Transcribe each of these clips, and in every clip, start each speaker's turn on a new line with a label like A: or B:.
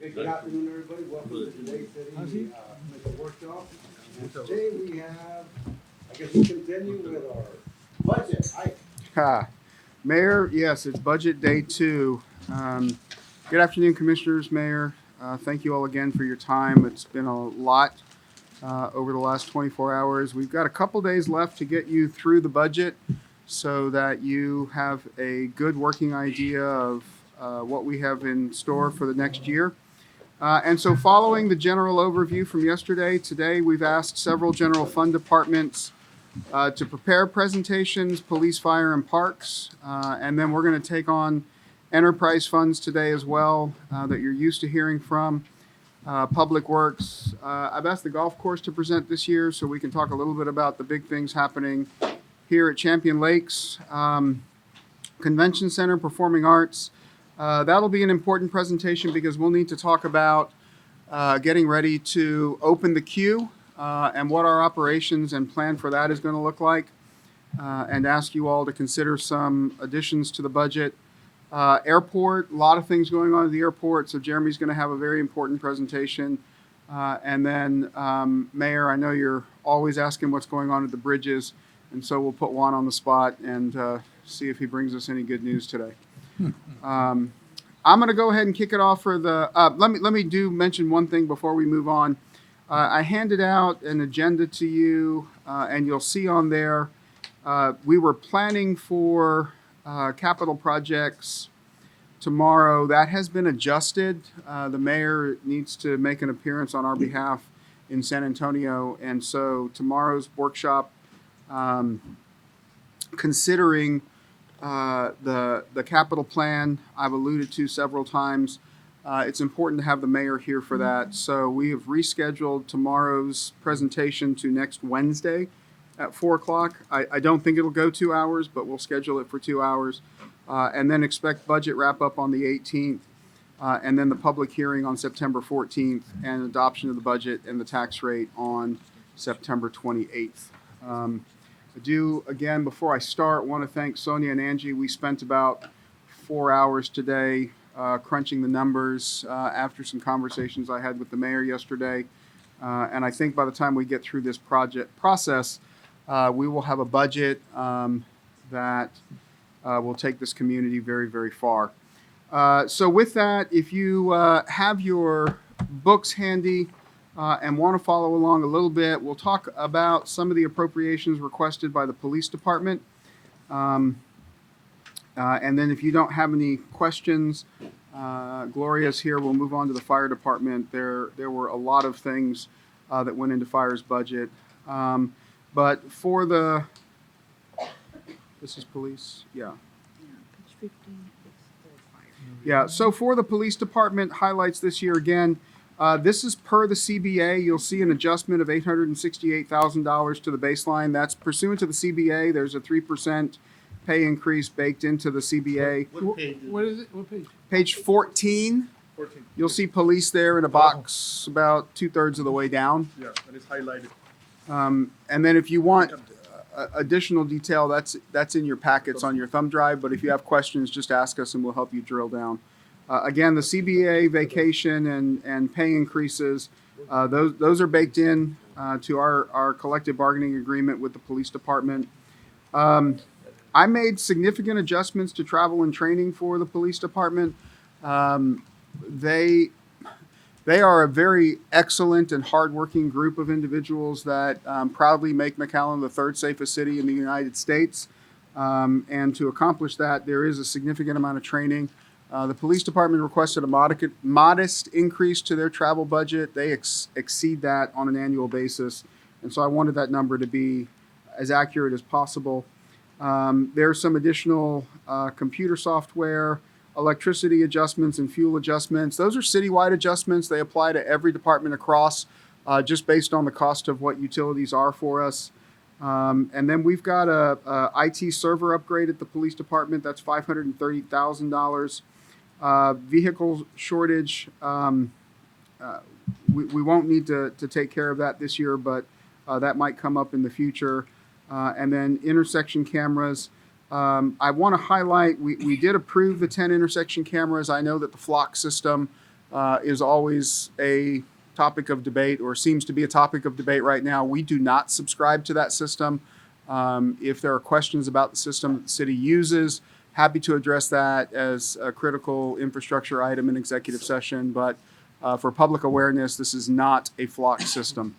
A: Hey, good afternoon, everybody. Welcome to today's city commission workshop. And today we have, I guess we continue with our budget.
B: Mayor, yes, it's budget day 2. Good afternoon, commissioners, mayor. Thank you all again for your time. It's been a lot over the last 24 hours. We've got a couple days left to get you through the budget so that you have a good working idea of what we have in store for the next year. And so following the general overview from yesterday, today we've asked several general fund departments to prepare presentations, police, fire, and parks. And then we're going to take on enterprise funds today as well that you're used to hearing from. Public Works. I've asked the golf course to present this year so we can talk a little bit about the big things happening here at Champion Lakes. Convention Center, Performing Arts. That'll be an important presentation because we'll need to talk about getting ready to open the queue and what our operations and plan for that is going to look like, and ask you all to consider some additions to the budget. Airport, a lot of things going on at the airport, so Jeremy's going to have a very important presentation. And then, Mayor, I know you're always asking what's going on at the bridges, and so we'll put Juan on the spot and see if he brings us any good news today. I'm going to go ahead and kick it off for the. Let me mention one thing before we move on. I handed out an agenda to you, and you'll see on there. We were planning for capital projects tomorrow. That has been adjusted. The mayor needs to make an appearance on our behalf in San Antonio, and so tomorrow's workshop, considering the capital plan I've alluded to several times. It's important to have the mayor here for that. So we have rescheduled tomorrow's presentation to next Wednesday at 4 o'clock. I don't think it'll go 2 hours, but we'll schedule it for 2 hours. And then expect budget wrap up on the 18th. And then the public hearing on September 14th and adoption of the budget and the tax rate on September 28th. I do, again, before I start, want to thank Sonia and Angie. We spent about 4 hours today crunching the numbers after some conversations I had with the mayor yesterday. And I think by the time we get through this process, we will have a budget that will take this community very, very far. So with that, if you have your books handy, and want to follow along a little bit, we'll talk about some of the appropriations requested by the police department. And then if you don't have any questions, Gloria's here. We'll move on to the fire department. There were a lot of things that went into fire's budget. But for the, this is police, yeah.
C: Page 15 is the fire.
B: Yeah, so for the police department highlights this year again, this is per the CBA. You'll see an adjustment of $868,000 to the baseline. That's pursuant to the CBA. There's a 3% pay increase baked into the CBA.
D: What page?
E: What is it? What page?
B: Page 14,
D: 14.
B: you'll see police there in a box about 2/3 of the way down.
D: Yeah, that is highlighted.
B: And then if you want additional detail, that's in your packets on your thumb drive. But if you have questions, just ask us and we'll help you drill down. Again, the CBA vacation and pay increases, those are baked in to our collective bargaining agreement with the police department. I made significant adjustments to travel and training for the police department. They are a very excellent and hardworking group of individuals that proudly make McAllen the 3rd safest city in the United States. And to accomplish that, there is a significant amount of training. The police department requested a modest increase to their travel budget. They exceed that on an annual basis. And so I wanted that number to be as accurate as possible. There's some additional computer software, electricity adjustments, and fuel adjustments. Those are citywide adjustments. They apply to every department across, just based on the cost of what utilities are for us. And then we've got a IT server upgrade at the police department. That's $530,000. Vehicle shortage. We won't need to take care of that this year, but that might come up in the future. And then intersection cameras. I want to highlight, we did approve the 10 intersection cameras. I know that the flock system is always a topic of debate, or seems to be a topic of debate right now. We do not subscribe to that system. If there are questions about the system that the city uses, happy to address that as a critical infrastructure item in executive session. But for public awareness, this is not a flock system.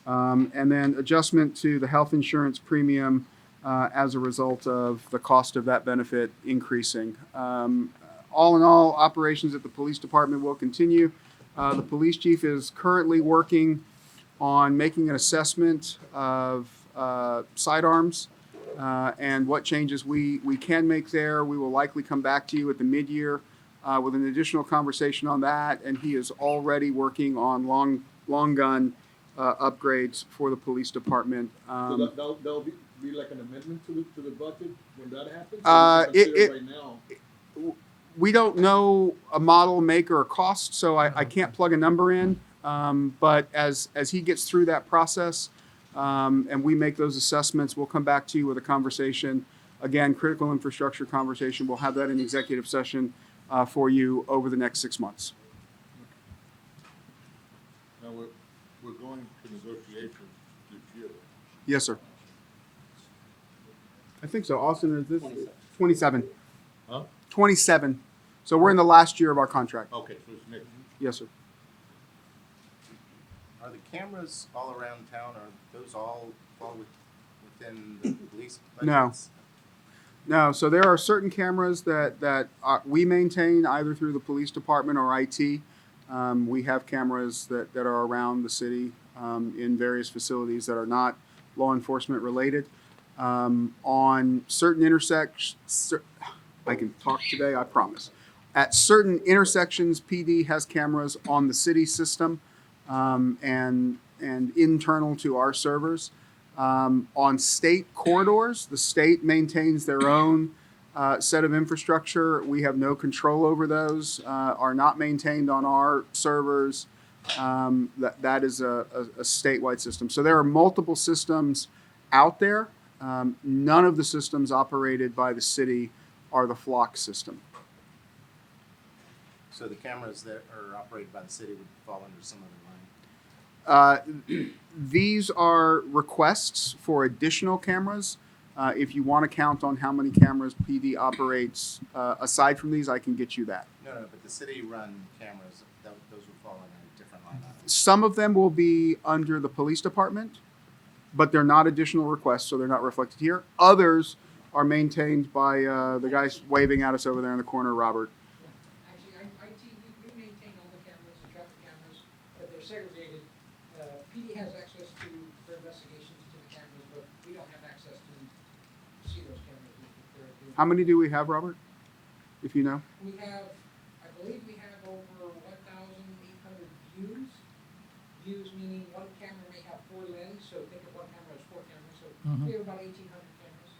B: And then adjustment to the health insurance premium as a result of the cost of that benefit increasing. All in all, operations at the police department will continue. The police chief is currently working on making an assessment of sidearms and what changes we can make there. We will likely come back to you at the mid-year with an additional conversation on that. And he is already working on long gun upgrades for the police department.
D: So that'll be like an amendment to the budget when that happens? Right now?
B: We don't know a model, make, or a cost, so I can't plug a number in. But as he gets through that process and we make those assessments, we'll come back to you with a conversation. Again, critical infrastructure conversation. We'll have that in executive session for you over the next 6 months.
D: Now, we're going to negotiations this year.
B: Yes, sir. I think so. Austin, is this 27?
D: Huh?
B: 27. So we're in the last year of our contract.
D: Okay, so it's next.
B: Yes, sir.
E: Are the cameras all around town, are those all fall within the police budgets?
B: No, so there are certain cameras that we maintain either through the police department or IT. We have cameras that are around the city in various facilities that are not law enforcement related. On certain intersections, I can talk today, I promise. At certain intersections, PD has cameras on the city system and internal to our servers. On state corridors, the state maintains their own set of infrastructure. We have no control over those, are not maintained on our servers. That is a statewide system. So there are multiple systems out there. None of the systems operated by the city are the flock system.
E: So the cameras that are operated by the city would fall under some other line?
B: These are requests for additional cameras. If you want to count on how many cameras PD operates aside from these, I can get you that.
E: No, but the city-run cameras, those would fall under a different line item.
B: Some of them will be under the police department, but they're not additional requests, so they're not reflected here. Others are maintained by the guys waving at us over there in the corner, Robert.
F: Actually, IT, we maintain all the cameras, the traffic cameras, but they're segregated. PD has access to, for investigations to the cameras, but we don't have access to see those cameras.
B: How many do we have, Robert? If you know?
F: We have, I believe we have over 1,800 views. Views meaning one camera may have 4 lens, so think of one camera as 4 cameras, so we have about 1,800 cameras.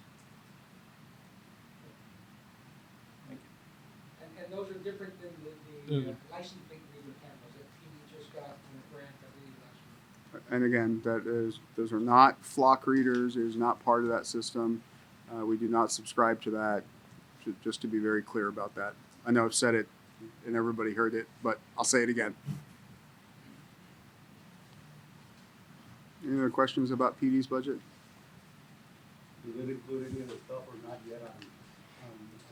F: And those are different than the license plate reader cameras that PD just got from a grant that we did last year.
B: And again, those are not flock readers. It is not part of that system. We do not subscribe to that, just to be very clear about that. I know I've said it and everybody heard it, but I'll say it again. Any other questions about PD's budget?
A: Is it included in the stuff or not yet on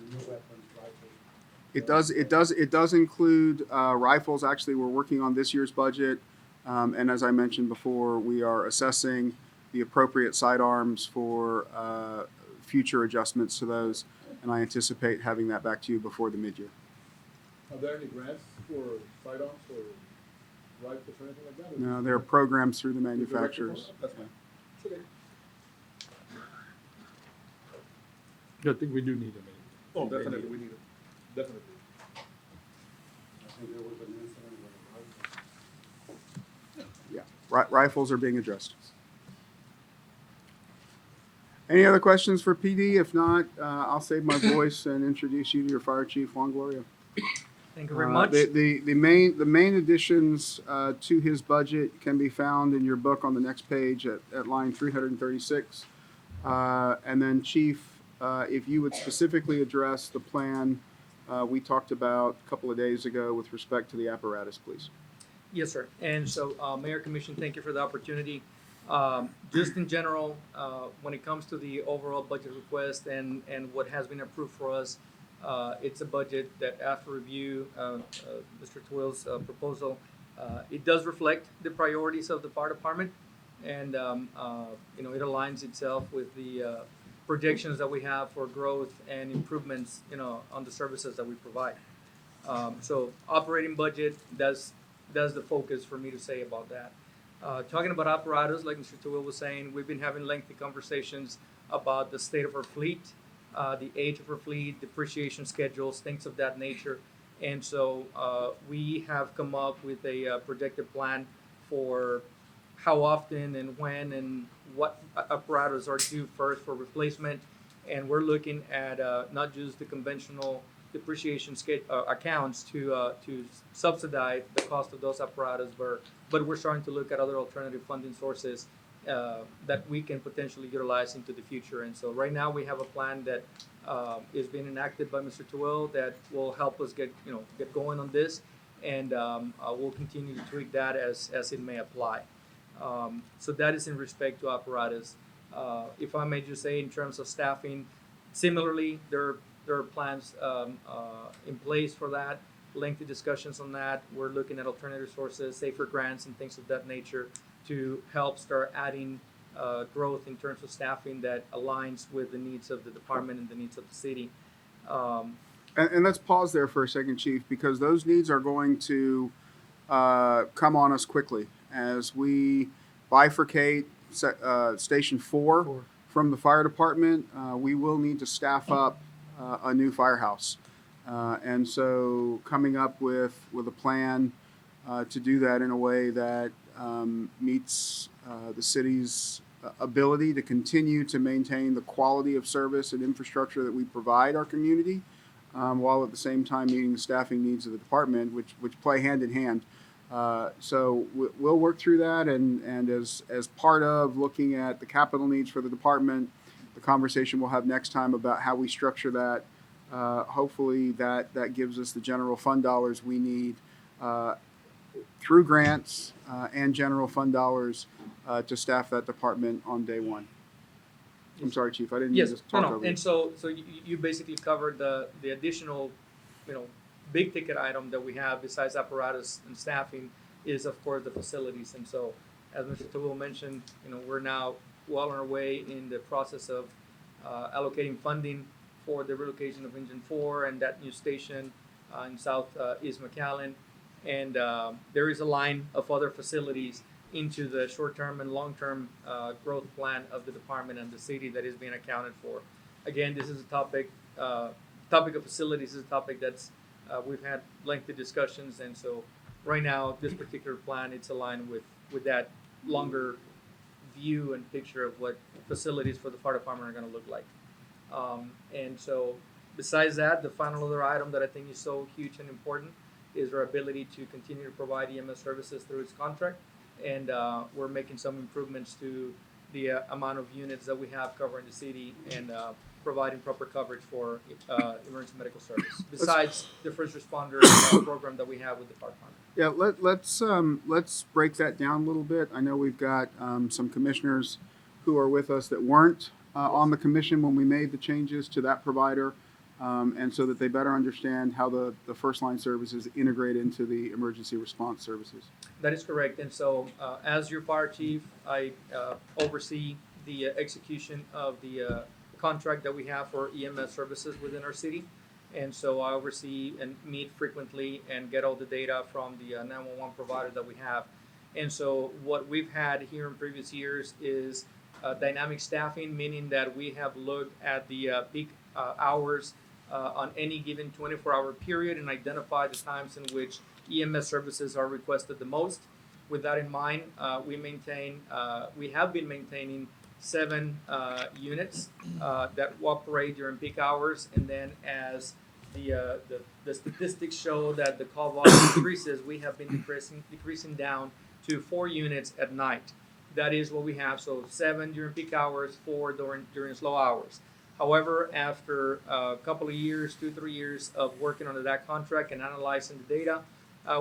A: new weapons, rifles?
B: It does include rifles. Actually, we're working on this year's budget. And as I mentioned before, we are assessing the appropriate sidearms for future adjustments to those. And I anticipate having that back to you before the mid-year.
D: Are there any grants for sidearms or rifles or anything like that?
B: No, there are programs through the manufacturers.
D: That's fine. It's okay.
G: I think we do need them.
D: Oh, definitely, we need it. Definitely.
A: I think there was an incident with a rifle.
B: Yeah, rifles are being addressed. Any other questions for PD? If not, I'll save my voice and introduce you to your fire chief, Juan Gloria.
H: Thank you very much.
B: The main additions to his budget can be found in your book on the next page at line 336. And then, Chief, if you would specifically address the plan we talked about a couple of days ago with respect to the apparatus, please.
H: Yes, sir. And so, Mayor, Commission, thank you for the opportunity. Just in general, when it comes to the overall budget request and what has been approved for us, it's a budget that after review, Mr. Twill's proposal, it does reflect the priorities of the fire department. And, it aligns itself with the projections that we have for growth and improvements, on the services that we provide. So operating budget, that's the focus for me to say about that. Talking about apparatus, like Mr. Tawil was saying, we've been having lengthy conversations about the state of our fleet, the age of our fleet, depreciation schedules, things of that nature. And so we have come up with a projected plan for how often and when and what apparatus are due first for replacement. And we're looking at not just the conventional depreciation accounts to subsidize the cost of those apparatus, but we're starting to look at other alternative funding sources that we can potentially utilize into the future. And so right now we have a plan that is being enacted by Mr. Tawil that will help us get going on this, and we'll continue to tweak that as it may apply. So that is in respect to apparatus. If I may just say, in terms of staffing, similarly, there are plans in place for that, lengthy discussions on that. We're looking at alternative sources, safer grants and things of that nature to help start adding growth in terms of staffing that aligns with the needs of the department and the needs of the city.
B: And let's pause there for a second, Chief, because those needs are going to come on us quickly as we bifurcate Station 4 from the fire department. We will need to staff up a new firehouse. And so coming up with a plan to do that in a way that meets the city's ability to continue to maintain the quality of service and infrastructure that we provide our community, while at the same time meeting the staffing needs of the department, which play hand in hand. So we'll work through that, and as part of looking at the capital needs for the department, the conversation we'll have next time about how we structure that, hopefully that gives us the general fund dollars we need through grants and general fund dollars to staff that department on day one. I'm sorry, Chief, I didn't mean
H: Yes,
B: to talk
H: no,
B: over you.
H: and so you basically covered the additional, big ticket item that we have besides apparatus and staffing is of course the facilities. And so, as Mr. Tawil mentioned, we're now well on our way in the process of allocating funding for the relocation of Engine 4 and that new station in Southeast McAllen. And there is a line of other facilities into the short-term and long-term growth plan of the department and the city that is being accounted for. Again, this is a topic of facilities is a topic that's we've had lengthy discussions, and so right now this particular plan, it's aligned with that longer view and picture of what facilities for the fire department are going to look like. And so besides that, the final other item that I think is so huge and important is our ability to continue to provide EMS services through its contract. And we're making some improvements to the amount of units that we have covering the city and providing proper coverage for emergency medical service, besides the first responder program that we have with the fire department.
B: Yeah, let's break that down a little bit. I know we've got some commissioners who are with us that weren't on the commission when we made the changes to that provider, and so that they better understand how the first line services integrate into the emergency response services.
H: That is correct. And so, as your fire chief, I oversee the execution of the contract that we have for EMS services within our city. And so I oversee and meet frequently and get all the data from the 911 provider that we have. And so what we've had here in previous years is dynamic staffing, meaning that we have looked at the peak hours on any given 24-hour period and identified the times in which EMS services are requested the most. With that in mind, we have been maintaining 7 units that operate during peak hours, and then as the statistics show that the call volume increases, we have been decreasing down to 4 units at night. That is what we have. So 7 during peak hours, 4 during slow hours. However, after a couple of years, 2, 3 years of working on that contract and analyzing the data,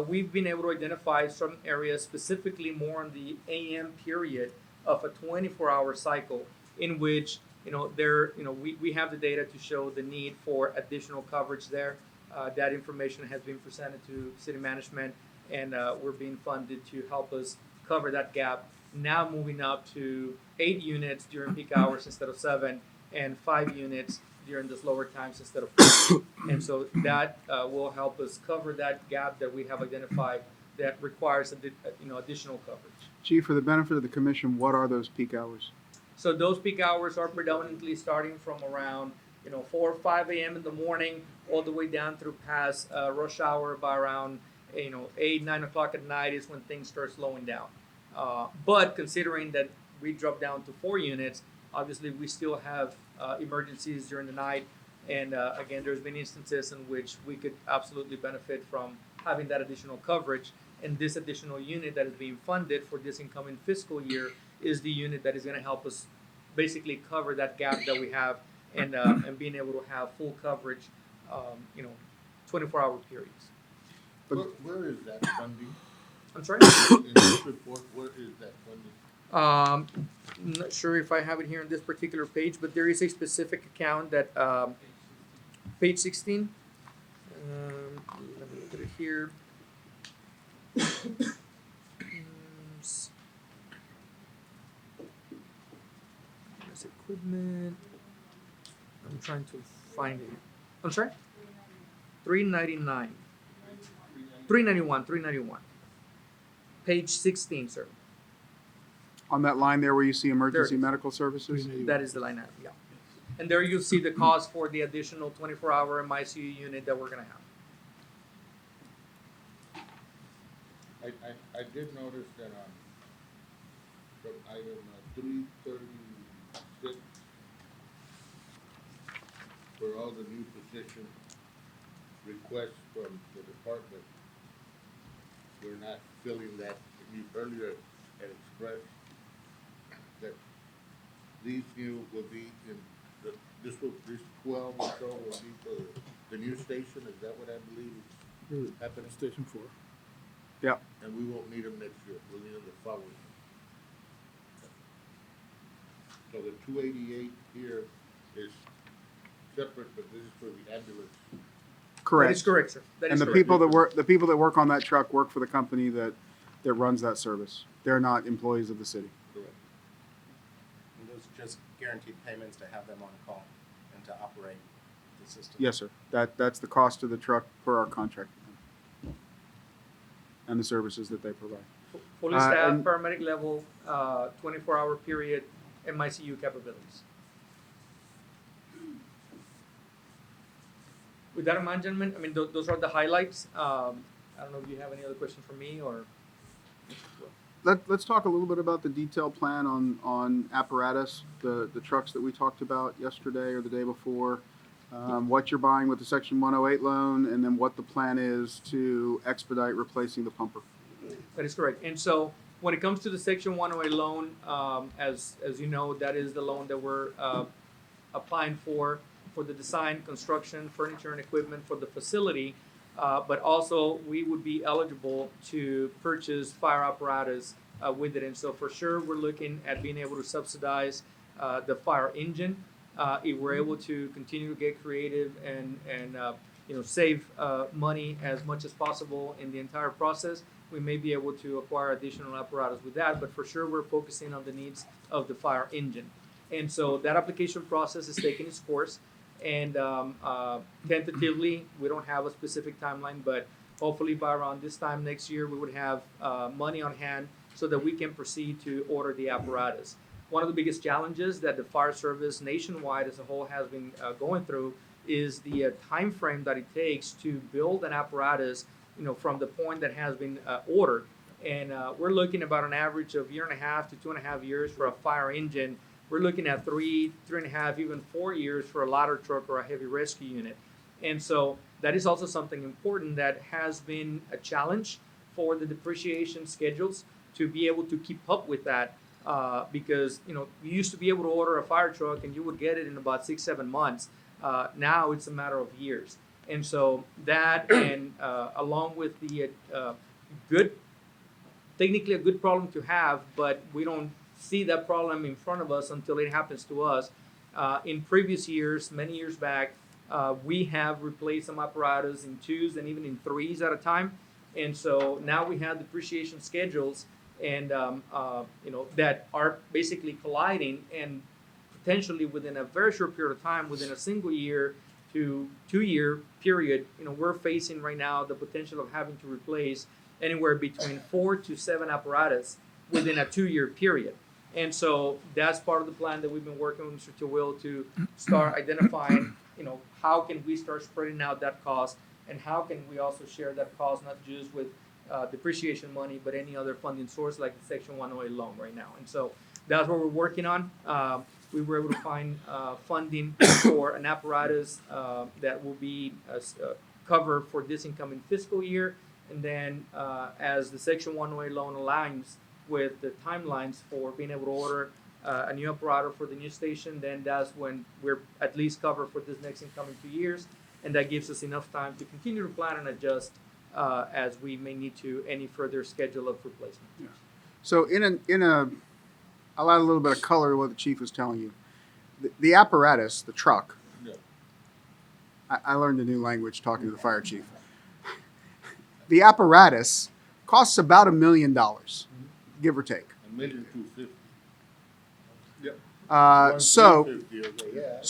H: we've been able to identify certain areas, specifically more in the AM period of a 24-hour cycle, in which we have the data to show the need for additional coverage there. That information has been presented to city management, and we're being funded to help us cover that gap. Now moving up to 8 units during peak hours instead of 7, and 5 units during the slower times instead of 4. And so that will help us cover that gap that we have identified that requires additional coverage.
B: Chief, for the benefit of the commission, what are those peak hours?
H: So those peak hours are predominantly starting from around 4 or 5 a.m. in the morning, all the way down through past rush hour by around 8, 9 o'clock at night is when things start slowing down. But considering that we dropped down to 4 units, obviously we still have emergencies during the night, and again, there's been instances in which we could absolutely benefit from having that additional coverage. And this additional unit that is being funded for this incoming fiscal year is the unit that is going to help us basically cover that gap that we have, and being able to have full coverage, 24-hour periods.
I: Where is that funding?
H: I'm sorry?
I: In this report, where is that funding?
H: I'm not sure if I have it here on this particular page, but there is a specific account that page 16. Let me put it here. There's equipment. I'm trying to find it. I'm sorry? 399. 391. Page 16, sir.
B: On that line there where you see emergency
H: is.
B: medical services?
H: That is the line item, yeah. And there you'll see the cost for the additional 24-hour MICU unit that we're gonna have.
I: I did notice that from item 336, for all the new position requests from the department, we're not filling that. You earlier had expressed that these new will be in this 12 or so will be for the new station. Is that what I believe is happening?
G: Station 4.
B: Yeah.
I: And we won't need them next year. We'll need them the following. So the 288 here is separate, but this is for the ambulance.
B: Correct.
H: That is correct, sir. That
B: And
H: is
B: the
H: correct.
B: people that work on that truck work for the company that runs that service. They're not employees of the city.
I: Correct.
E: And those are just guaranteed payments to have them on call and to operate the system.
B: Yes, sir. That's the cost of the truck per our contract and the services that they provide.
H: Fully staffed,
B: and-
H: paramedic level, 24-hour period, MICU capabilities. With that in mind, gentlemen, I mean, those are the highlights. I don't know if you have any other questions for me or.
B: Let's talk a little bit about the detailed plan on apparatus, the trucks that we talked about yesterday or the day before, what you're buying with the Section 108 loan, and then what the plan is to expedite replacing the pumper.
H: That is correct. And so when it comes to the Section 108 loan, as you know, that is the loan that we're applying for the design, construction, furniture, and equipment for the facility. But also we would be eligible to purchase fire apparatus with it. And so for sure, we're looking at being able to subsidize the fire engine. If we're able to continue to get creative and save money as much as possible in the entire process, we may be able to acquire additional apparatus with that. But for sure, we're focusing on the needs of the fire engine. And so that application process is taking its course. And tentatively, we don't have a specific timeline, but hopefully by around this time next year, we would have money on hand so that we can proceed to order the apparatus. One of the biggest challenges that the fire service nationwide as a whole has been going through is the time frame that it takes to build an apparatus, from the point that has been ordered. And we're looking about an average of 1.5 to 2.5 years for a fire engine. We're looking at 3.5, even 4 years for a ladder truck or a heavy rescue unit. And so that is also something important that has been a challenge for the depreciation schedules to be able to keep up with that. Because, you know, you used to be able to order a fire truck and you would get it in about 6-7 months. Now it's a matter of years. And so that, and along with the good, technically a good problem to have, but we don't see that problem in front of us until it happens to us. In previous years, many years back, we have replaced some apparatus in 2s and even in 3s at a time. And so now we have depreciation schedules and, you know, that are basically colliding, and potentially within a very short period of time, within a single year to 2-year period, you know, we're facing right now the potential of having to replace anywhere between 4 to 7 apparatus within a 2-year period. And so that's part of the plan that we've been working with Mr. Will to start identifying, you know, how can we start spreading out that cost, and how can we also share that cost, not just with depreciation money, but any other funding source like the Section 108 loan right now. And so that's what we're working on. We were able to find funding for an apparatus that will be covered for this incoming fiscal year. And then as the Section 108 loan aligns with the timelines for being able to order a new apparatus for the new station, then that's when we're at least covered for this next incoming 2 years. And that gives us enough time to continue to plan and adjust as we may need to any further schedule of replacement.
B: Yeah. So I'll add a little bit of color to what the chief was telling you. The apparatus, the truck,
I: Yeah.
B: I learned a new language talking to the fire chief. The apparatus costs about $1 million, give or take.
I: $1,250,000.
B: So
I: $1,350,000, okay, yeah.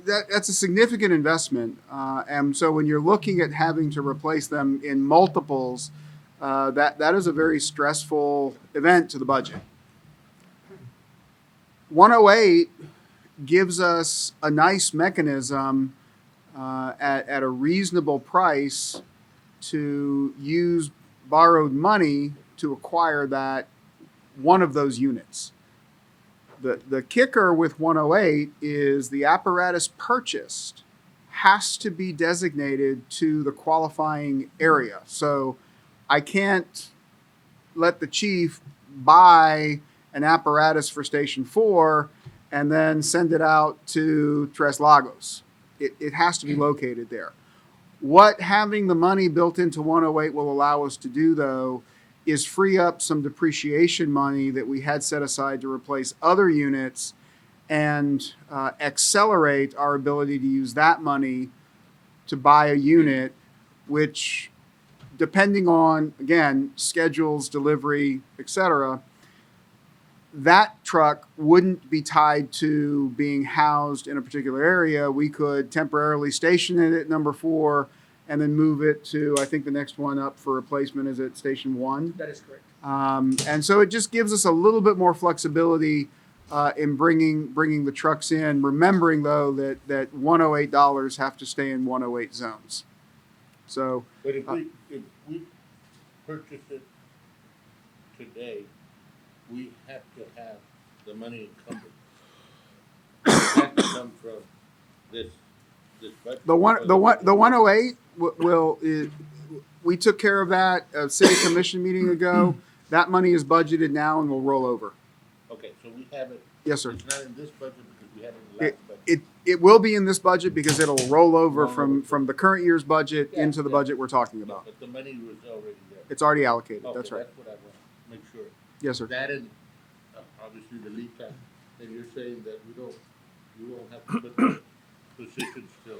B: That's a significant investment, and so when you're looking at having to replace them in multiples, that is a very stressful event to the budget. 108 gives us a nice mechanism at a reasonable price to use borrowed money to acquire that one of those units. The kicker with 108 is the apparatus purchased has to be designated to the qualifying area. So I can't let the chief buy an apparatus for Station 4 and then send it out to Tres Lagos. It has to be located there. What having the money built into 108 will allow us to do, though, is free up some depreciation money that we had set aside to replace other units and accelerate our ability to use that money to buy a unit, which, depending on, again, schedules, delivery, etc., that truck wouldn't be tied to being housed in a particular area. We could temporarily station it at number 4 and then move it to, I think the next one up for replacement is at Station 1.
H: That is correct.
B: And so it just gives us a little bit more flexibility in bringing the trucks in, remembering, though, that $108 have to stay in 108 zones. So,
I: But if we purchase it today, we have to have the money encumbered. It has to come from this budget.
B: the 108 we took care of that at city commission meeting ago. That money is budgeted now and will roll over.
I: Okay, so we have it.
B: Yes, sir.
I: It's not in this budget because we had it in the last budget.
B: It will be in this budget because it'll roll over from the current year's budget into the budget we're talking about.
I: But the money was already there.
B: It's already allocated.
I: Okay,
B: That's right.
I: That's what I want to make sure.
B: Yes, sir.
I: That and obviously the lead time. And you're saying that we won't have to put the positions till.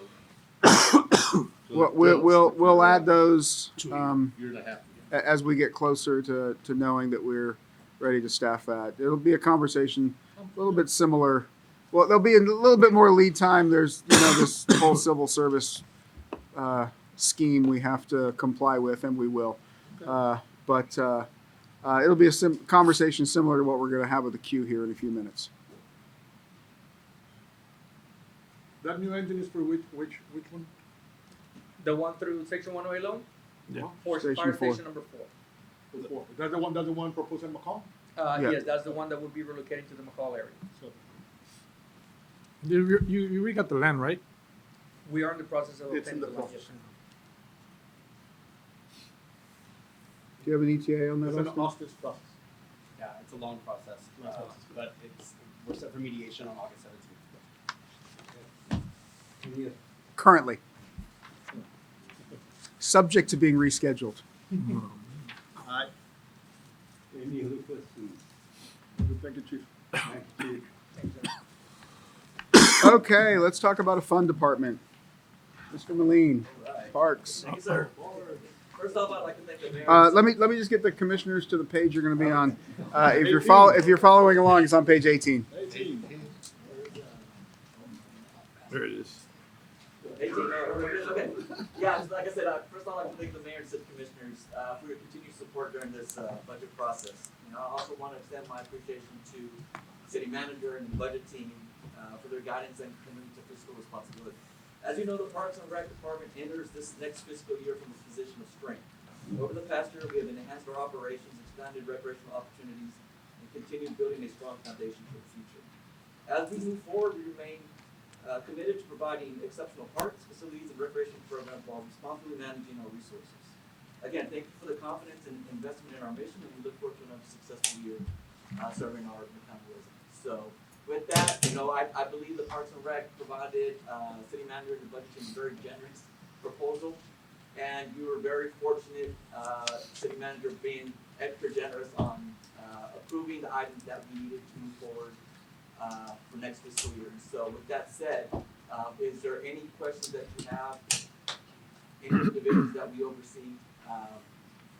B: We'll add those
I: Year and a half.
B: as we get closer to knowing that we're ready to staff that. It'll be a conversation a little bit similar. Well, there'll be a little bit more lead time. There's this whole civil service scheme we have to comply with, and we will. But it'll be a conversation similar to what we're going to have with the queue here in a few minutes.
D: That new engine is for which one?
H: The one through Section 108 loan?
G: Yeah.
H: For
B: Station
H: fire
B: 4.
H: station number 4.
D: For the 4. That's the one proposed in McAllen?
B: Yeah.
H: Yes, that's the one that will be relocating to the McCall area.
D: So,
G: You already got the land, right?
H: We are in the process of
D: It's in
H: obtaining
D: the
H: the land.
D: process.
B: Do you have an ETA on that?
D: it's an
B: Austin?
D: Austin's process.
E: Yeah, it's
J: a long process, but we're set for mediation on August 17th.
A: Any,
B: Currently. Subject to being rescheduled.
D: Aye.
A: any other questions?
D: Thank you, Chief.
A: Thank you, Chief.
B: Okay, let's talk about a fund department. Mr. Moline, Parks.
K: Thank you, sir. First off, I'd like to thank the mayor.
B: Let me just get the commissioners to the page you're going to be on. If you're following along, it's on page 18.
D: 18.
G: There it is.
K: 18, okay. Yeah, just like I said, first I'd like to thank the mayor and city commissioners for your continued support during this budget process. I also want to extend my appreciation to city manager and the budget team for their guidance and commitment to fiscal responsibility. As you know, the Parks and Rec Department enters this next fiscal year from a position of strength. Over the past year, we have enhanced our operations, expanded recreational opportunities, and continued building a strong foundation for the future. As we move forward, we remain committed to providing exceptional parks, facilities, and recreation programs while responsibly managing our resources. Again, thank you for the confidence and investment in our mission, and we look forward to another successful year serving our McAllen residents. So, with that, I believe the Parks and Rec provided city manager and the budget team a very generous proposal, and you were very fortunate, city manager, being extra generous on approving the items that we needed to move forward for next fiscal year. And so, with that said, is there any questions that you have? Any of the divisions that we oversee?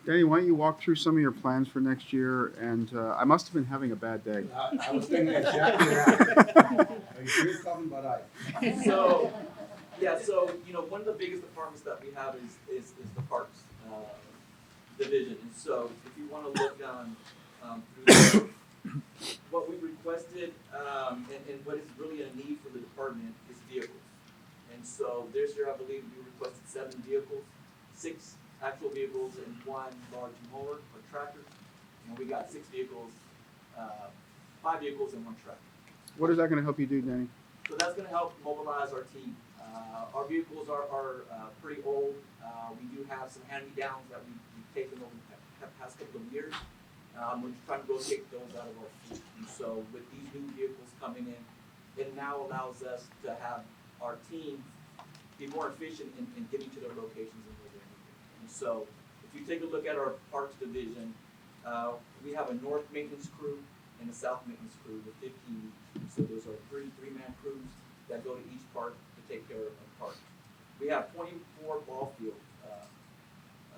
B: Danny, why don't you walk through some of your plans for next year? And I must have been having a bad day.
A: I was thinking exactly that. Are you sure you're talking about ice?
K: So, yeah, so, one of the biggest departments that we have is the Parks division. And so, if you want to look through there, what we requested, and what is really a need for the department is vehicles. And so, this year, I believe we requested 7 vehicles, 6 actual vehicles and 1 large mower or tractor. And we got 6 vehicles, 5 vehicles and 1 tractor.
B: What is that going to help you do, Danny?
K: So that's going to help mobilize our team. Our vehicles are pretty old. We do have some hand-me-downs that we've taken over the past couple of years. We're just trying to rotate those out of our fleet. And so with these new vehicles coming in, it now allows us to have our team be more efficient in getting to their locations and where they're needed. And so if you take a look at our Parks division, we have a north maintenance crew and a south maintenance crew with 15 each. So those are three-man crews that go to each park to take care of a park. We have 24 ball field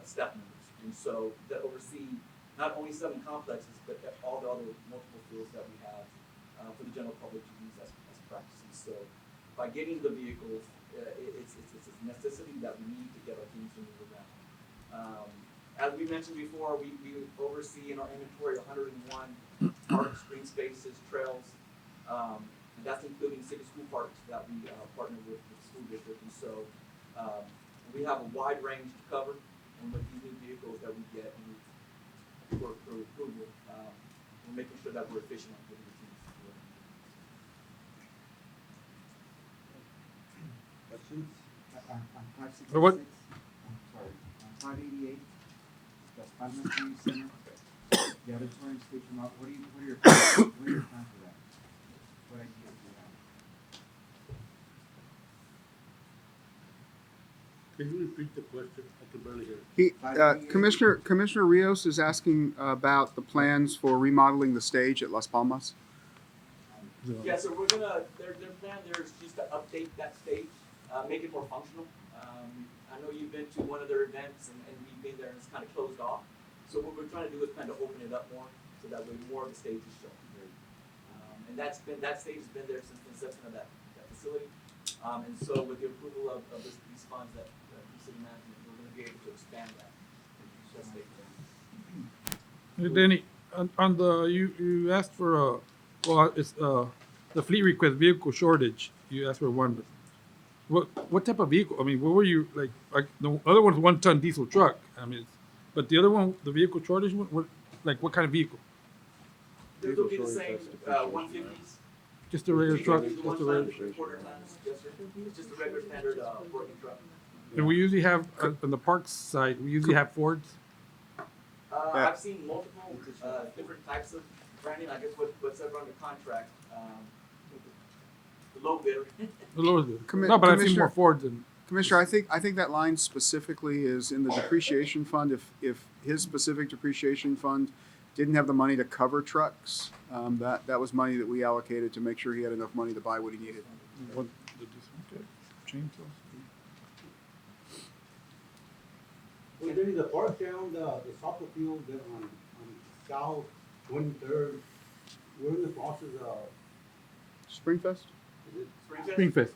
K: staff members, and so that oversee not only 7 complexes, but all the other multiple fields that we have for the general public to use as practices. So by getting the vehicles, it's a necessity that we need to get our teams to move around. As we mentioned before, we oversee in our inventory 101 parks, green spaces, trails, and that's including city school parks that we partner with the school district. And so we have a wide range to cover, and with these new vehicles that we get for approval, we're making sure that we're efficient on getting the teams.
A: Questions?
G: Or what?
L: I'm sorry, on 588, the parliamentary center, the auditorium station, what are your plans, what are your plans for that? What ideas do you have?
I: Can you repeat the question? I can barely hear.
B: Commissioner Rios is asking about the plans for remodeling the stage at Las Palmas.
K: Yeah, so we're gonna, their plan there is just to update that stage, make it more functional. I know you've been to one of their events and we've been there and it's kind of closed off. So what we're trying to do is kind of open it up more, so that way more of the stage is shown. And that stage has been there since the inception of that facility. And so with the approval of these funds that the city management, we're gonna be able to expand that stage.
G: Hey, Danny, on the, you asked for it's the fleet request vehicle shortage. You asked for one, but what type of vehicle? I mean, what were you like the other one's 1-ton diesel truck. I mean, but the other one, the vehicle shortage, what kind of vehicle?
K: Those will be the same 150s.
G: Just a regular truck.
K: Just a regular quarter tons. Yes, sir. It's just a regular standard working truck.
G: And we usually have on the parks side, we usually have Fords.
K: I've seen multiple different types of Brandon, I guess what's ever under contract, the low bidder.
G: The lower bid.
B: Commi-
G: No, but I've seen
B: Commissioner-
G: more Fords than.
B: Commissioner, I think that line specifically is in the depreciation fund. If his specific depreciation fund didn't have the money to cover trucks, that was money that we allocated to make sure he had enough money to buy what he needed.
G: What did this one get? Chainsaws?
A: Well, there is a park down the soccer field there on South 23rd. We're in the process of,
B: Springfest?
A: is it,
G: Springfest.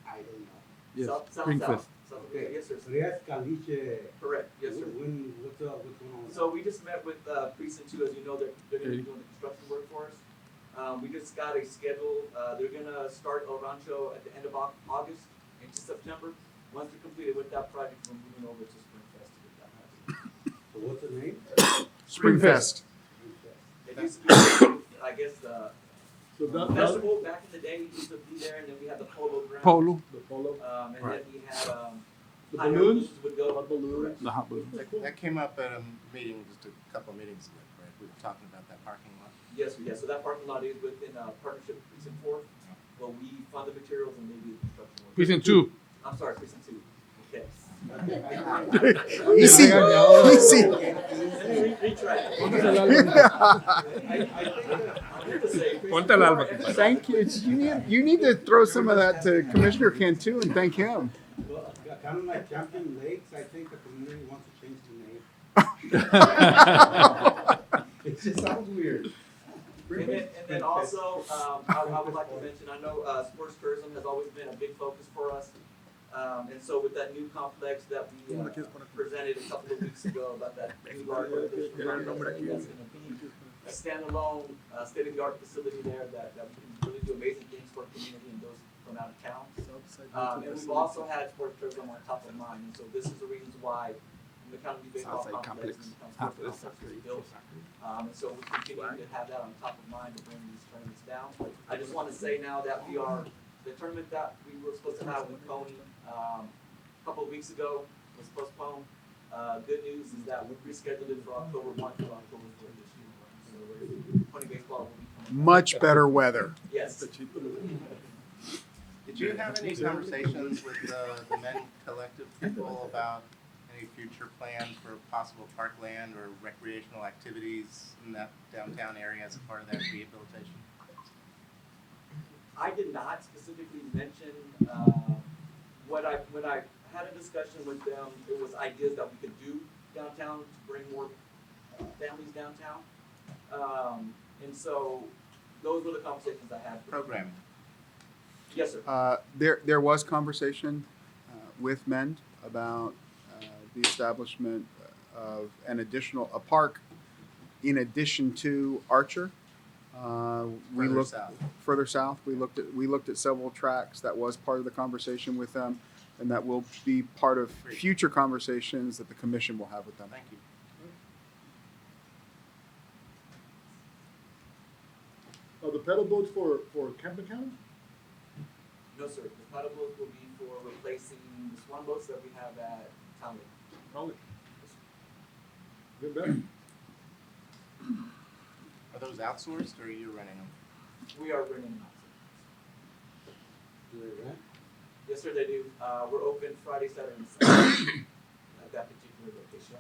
A: I don't know.
G: Yes,
K: South.
G: Springfest.
K: South, okay, yes, sir.
A: Reyes Caliche.
K: Correct, yes, sir.
A: What's going on?
K: So we just met with precinct 2, as you know, they're gonna be doing the construction work for us. We just got a schedule, they're gonna start El Rancho at the end of August into September. Once they're completed with that project, we're moving over to Springfest to get that happening.
A: So what's the name?
B: Springfest.
K: It used to be, I guess, the
D: So that,
K: festival back in the day used to be there, and then we had the polo ground.
G: Polo.
D: the polo,
K: And then we had,
D: the
K: hot air
D: balloons,
K: would go.
D: hot balloons.
G: The hot balloon.
E: That came up at a meeting just a couple of meetings ago, right? We were talking about that parking lot.
K: Yes, so that parking lot is within partnership with precinct 4. Well, we fund the materials and they do the construction work.
G: Precinct 2.
K: I'm sorry, precinct 2. Okay.
B: Easy, easy.
K: Retract. I'm here to say.
G: Ponte al alba, compadre.
B: Thank you. You need to throw some of that to Commissioner Cantu and thank him.
A: Well, kind of like Champion Lakes, I think the community wants to change the name. It just sounds weird.
K: And then also, I would like to mention, I know sports tourism has always been a big focus for us. And so with that new complex that we presented a couple of weeks ago about that new large that's gonna be a standalone, state-of-the-art facility there that we can really do amazing things for our community and those from out of town. And we've also had sports tourism on top of mind, and so this is the reasons why the McAllen baseball complex and the sports complex was built. And so we're continuing to have that on top of mind to bring these tournaments down. I just want to say now that the tournament that we were supposed to have with Coney, a couple of weeks ago was postponed. Good news is that we rescheduled it for October 1 to October 4 this year. So Coney baseball will be coming back.
B: Much better weather.
K: Yes.
E: Did you have any conversations with the men collective people about any future plans for possible parkland or recreational activities in that downtown area as a part of that rehabilitation?
K: I did not specifically mention, when I had a discussion with them, it was ideas that we could do downtown to bring more families downtown. And so those were the conversations I had.
E: Programming.
K: Yes, sir.
B: There was conversation with MEND about the establishment of a park in addition to Archer. We
E: Further
B: looked
E: south.
B: further south. We looked at several tracks. That was part of the conversation with them, and that will be part of
E: Great.
B: future conversations that the commission will have with them.
E: Thank you.
D: Are the pedal boats for Camp McAllen?
K: No, sir. The paddle boats will be for replacing the swan boats that we have at Town Lake.
D: College. Good better.
E: Are those outsourced or are you running them?
K: We are renting them out, sir.
A: Do they rent?
K: Yes, sir, they do. We're open Friday, Saturday, and Sunday at that particular location.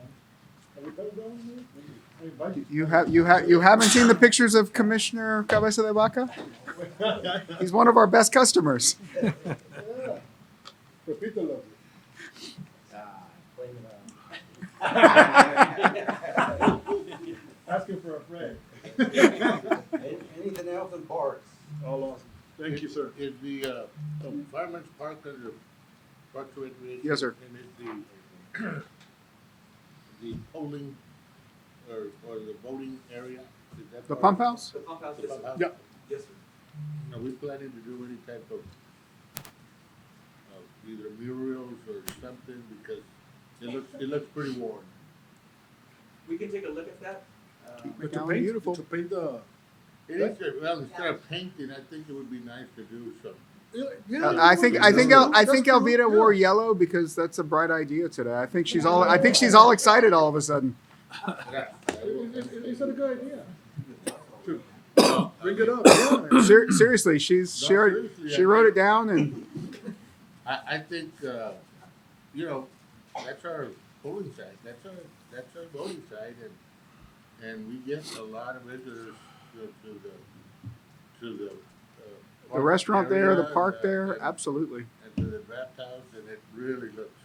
D: Have we pedal down there? I invite you.
B: You haven't seen the pictures of Commissioner Cabeza de Vaca? He's one of our best customers.
D: Yeah. Pepito loves it. Asking for a friend.
A: Anything else in parks?
D: All awesome. Thank you, sir.
I: Is the Fireman's Park under Parks and Recreation?
B: Yes, sir.
I: And is the polling or the voting area? Is that
B: The
I: part
B: pump
I: of-
B: house?
K: The pump house,
I: The
K: yes,
I: pump
K: sir.
I: house?
D: Yeah.
K: Yes, sir.
I: Are we planning to do any type of either murals or something, because it looks pretty worn.
K: We can take a look at that.
D: But
B: McAllen, beautiful.
D: To paint the.
I: It is, well, instead of painting, I think it would be nice to do some.
B: I think Elvira wore yellow because that's a bright idea today. I think she's all excited all of a sudden.
D: Is that a good idea? to bring it up, yeah.
B: Seriously, she wrote it down and
I: I think, you know, that's our polling site, that's our voting site, and we get a lot of visitors to the.
B: the
I: park
B: restaurant there, the
I: area,
B: park there,
I: and-
B: absolutely.
I: And to the draft house, and it really looks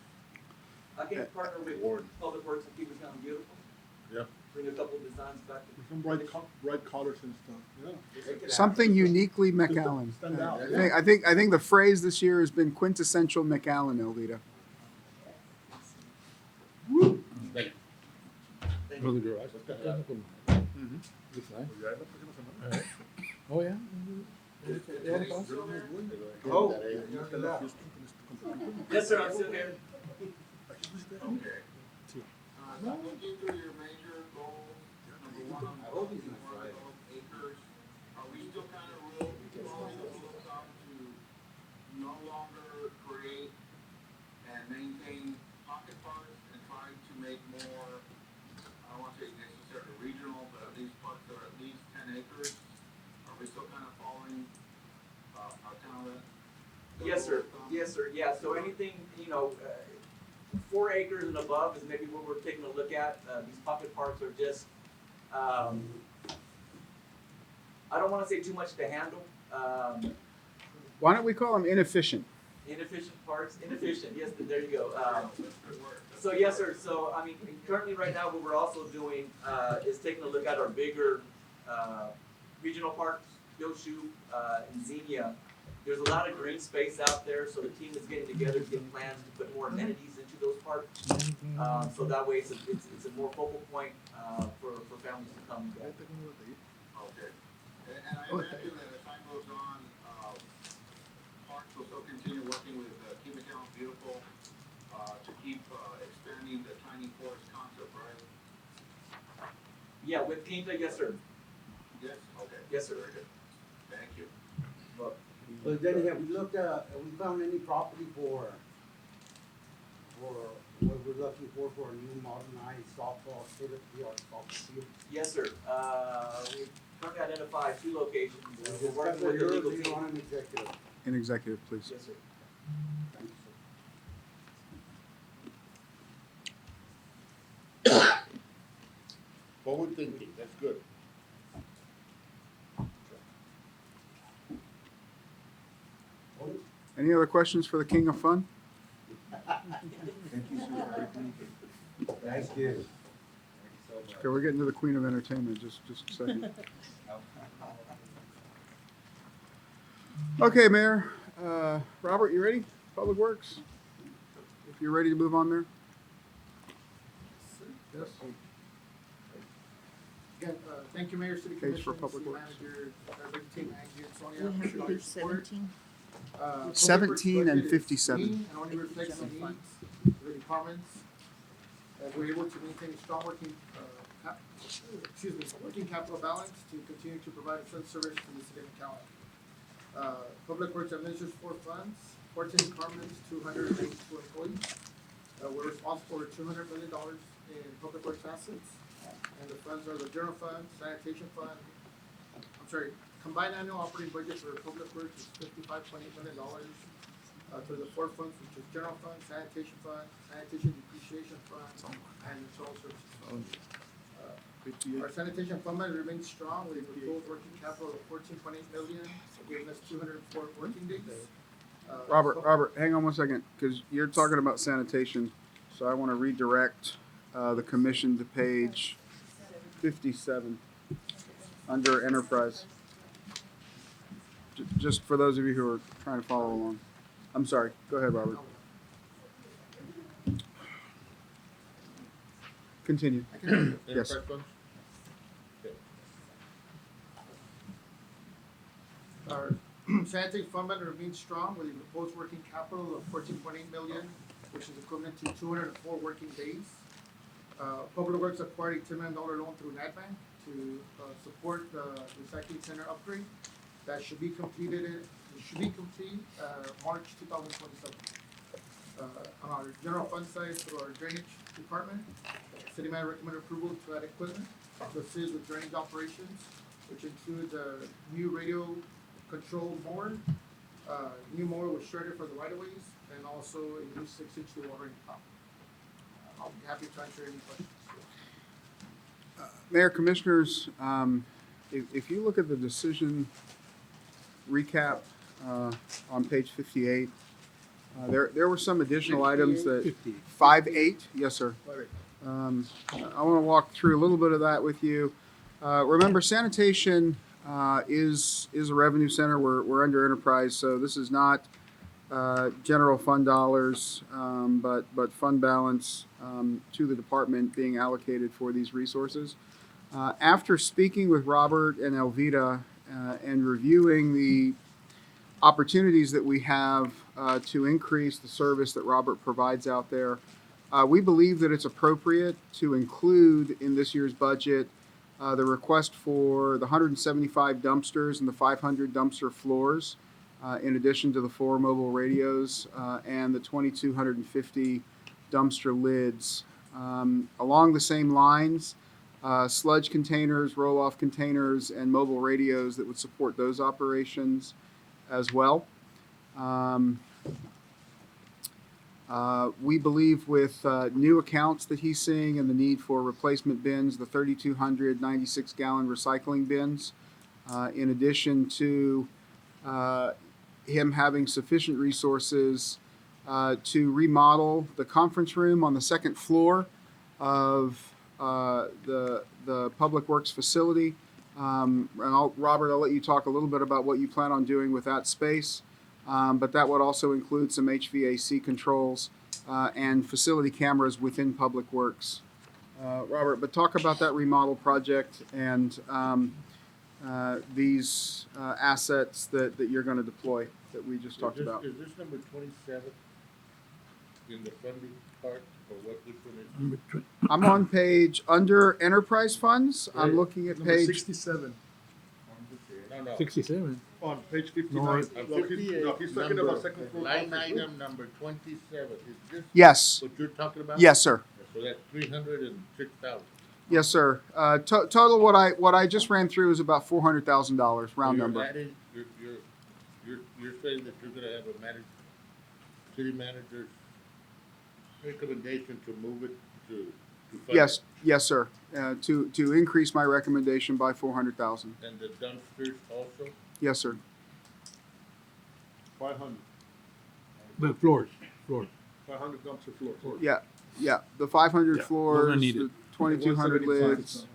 K: I can partner with
I: warm.
K: Public Works and keep it kind of beautiful.
I: Yeah.
K: Bring a couple of designs back.
D: Some bright colors and stuff, yeah.
B: Something uniquely McAllen.
D: Stand out,
B: I think the phrase this year has been quintessential McAllen, Eldita.
G: Brother Joe, Oh, yeah.
A: Oh.
K: Yes, sir, I'm still here.
I: Looking through your major goals, number one, more acres, are we still kind of rolling the rules out to no longer create and maintain pocket parks and try to make more, I don't want to say necessarily regional, but at least parks that are at least 10 acres? Are we still kind of following, kind of that?
K: Yes, sir. Yes, sir. Yeah, so anything, 4 acres and above is maybe what we're taking a look at. These pocket parks are just, I don't want to say too much to handle.
B: Why don't we call them inefficient?
K: Inefficient parks, inefficient, yes, there you go. So yes, sir, so I mean, currently right now, what we're also doing, is taking a look at our bigger, regional parks, Yoshu, and Xenia. There's a lot of green space out there, so the team is getting together to get plans to put more amenities into those parks. So that way it's a more focal point, for families to come and go.
I: Okay. And I imagine that as time goes on, parks will still continue working with Keep McAllen Beautiful to keep expanding the tiny forest concept, right?
K: Yeah, with Quinta, yes, sir.
I: Yes, okay.
K: Yes, sir.
I: Very good. Thank you.
A: So Denny, have we looked at, have we found any property for what we're looking for a new modernized softball, state-of-the-art softball field?
K: Yes, sir. We currently identified 2 locations. We're
A: Discuss
K: working
A: with
K: with the
A: yours,
K: legal
A: leave
K: team.
A: on an executive.
B: In executive, please.
K: Yes, sir.
A: Thank you, sir.
I: Forward thinking, that's good.
B: Any other questions for the King of Fun?
L: Thank you, sir.
A: Thank you.
B: Okay, we're getting to the Queen of Entertainment. Just a second. Okay, Mayor. Robert, you ready? Public Works? If you're ready to move on there.
M: Yes. Again, thank you, Mayor, City
B: Case
M: Commission,
B: for Public
M: City
B: Works.
M: Manager, Director Team, Angie, and Sonia.
C: We have to
M: Appreciate
C: do
M: your support.
C: 17.
M: Public
B: 17
M: Works
B: and
M: budget is
B: 57.
M: clean And only reflects the needs of the departments. We're able to maintain strong working, working capital balance to continue to provide essential service to the city of McAllen. Public Works administers 4 funds, 14 departments, 282 employees. We're responsible for $200 million in public works assets. And the funds are the general fund, sanitation fund, combined annual operating budget for public works is $55.8 million. To the 4 funds, which is general fund, sanitation depreciation fund, and total services fund. Our sanitation fund remains strong with a proposed working capital of $14.8 million, giving us 204 working days.
B: Robert, hang on one second, because you're talking about sanitation, so I want to redirect the commission to page 57 under enterprise. Just for those of you who are trying to follow along. I'm sorry. Go ahead, Robert. Continue. Yes.
I: Enterprise funds?
M: Our sanitation fund balance remains strong with a proposed working capital of $14.8 million, which is equivalent to 204 working days. Public Works acquired a $10 million loan through NetBank to support the recycling center upgrade. That should be complete March 2027. On our general fund side, through our drainage department, city manager recommended approval to add equipment to assist with drainage operations. which includes a new radio control mower, new mower with shredder for the right-of-ways, and also a new 6-inch dewatering pump. I'll be happy to answer any questions.
B: Mayor, Commissioners, if you look at the decision recap on page 58, there were some additional items that 5.8, yes, sir. I want to walk through a little bit of that with you. Remember, sanitation is a revenue center. We're under enterprise, so this is not general fund dollars, but fund balance to the department being allocated for these resources. After speaking with Robert and Elvita and reviewing the opportunities that we have to increase the service that Robert provides out there, we believe that it's appropriate to include in this year's budget the request for the 175 dumpsters and the 500 dumpster floors, in addition to the 4 mobile radios and the 2,250 dumpster lids. Along the same lines, sludge containers, roll-off containers, and mobile radios that would support those operations as well. We believe with new accounts that he's seeing and the need for replacement bins, the 3,200 96-gallon recycling bins, in addition to him having sufficient resources to remodel the conference room on the second floor of the Public Works facility. And Robert, I'll let you talk a little bit about what you plan on doing with that space. But that would also include some HVAC controls and facility cameras within Public Works. Robert, but talk about that remodel project and these assets that you're going to deploy that we just talked about.
I: Is this number 27 in the funding part, or which one is?
B: I'm on page under enterprise funds. I'm looking at
D: Number
B: page
D: 67.
I: No.
G: 67.
D: On page 59.
G: No,
I: On
D: No,
I: 58,
D: he's talking
I: number-
D: about second floor.
I: Line
D: conference room.
I: item number 27, is this
B: Yes.
I: what you're talking about?
B: Yes, sir.
I: So that's 306,000.
B: Yes, sir. Total what I just ran through is about $400,000 round number.
I: You're saying that you're gonna have a city manager's recommendation to move it to fund
B: Yes, sir. To increase my recommendation by $400,000.
I: it? And the dumpsters also?
B: Yes, sir.
D: 500.
G: The floors.
D: 500 dumpster floors.
B: Yeah. The 500
G: Yeah,
B: floors,
G: those are needed.
B: the 2,200 lids.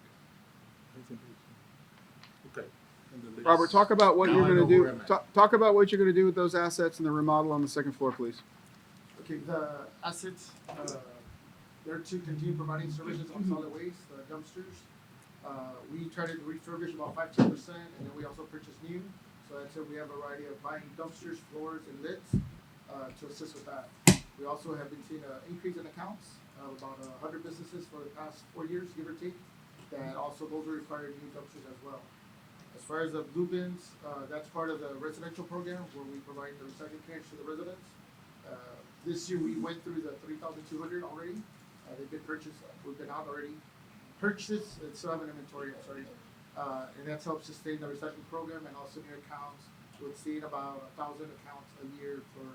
D: Okay. And the lids.
B: Robert, talk about what
I: Now
B: you're
I: I
B: going
I: know
B: to
I: where
B: do.
I: I'm at.
B: Talk about what you're going to do with those assets and the remodel on the second floor, please.
M: Okay, the assets, they're to continue providing services on solid waste, dumpsters. We try to refurbish about 5-10%, and then we also purchase new. So that's it. We have a variety of buying dumpsters, floors, and lids to assist with that. We also have been seeing an increase in accounts of about 100 businesses for the past 4 years, give or take. That also those will require new dumpsters as well. As far as the blue bins, that's part of the residential program where we provide the recycling cans to the residents. This year we went through the 3,200 already. They've been purchased. We've been out already. Purchased and still have an inventory. I'm sorry. And that's helped sustain the recycling program and also new accounts. We're seeing about 1,000 accounts a year for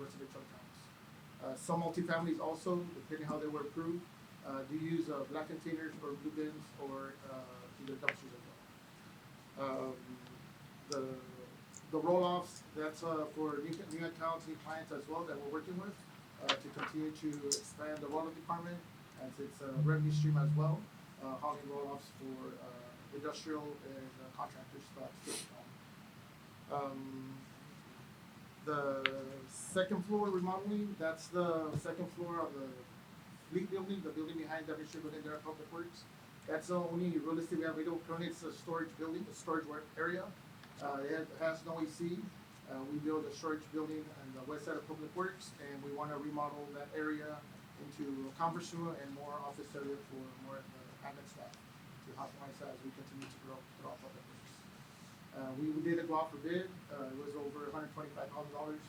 M: residential accounts. Some multifamilies also, depending how they were approved, do use black containers or blue bins or either dumpsters as well. The roll-offs, that's for new accounts, new clients as well that we're working with to continue to expand the roll-off department as it's a revenue stream as well, hauling roll-offs for industrial and contractors. The second floor remodeling, that's the second floor of the fleet building, the building behind the District within there, Public Works. That's the only real estate we have. We don't currently, it's a storage building, a storage work area. It has no AC. We build a storage building on the west side of Public Works, and we want to remodel that area into a conference room and more office area for more admin staff to optimize that as we continue to grow throughout Public Works. We did go out for bid. It was over $125,000.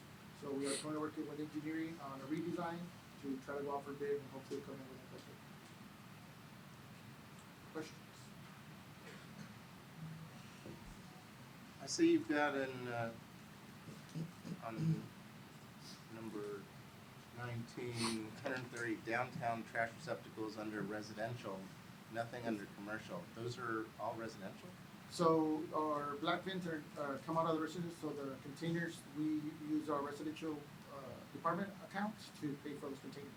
M: So we are currently working with engineering on a redesign to try to go out for bid and hopefully come in with a budget. Questions?
E: see you've got on number 19, 130 downtown trash receptacles under residential, nothing under commercial. Those are all residential?
M: So our black bins come out of the residence, so the containers, we use our residential department accounts to pay for those containers.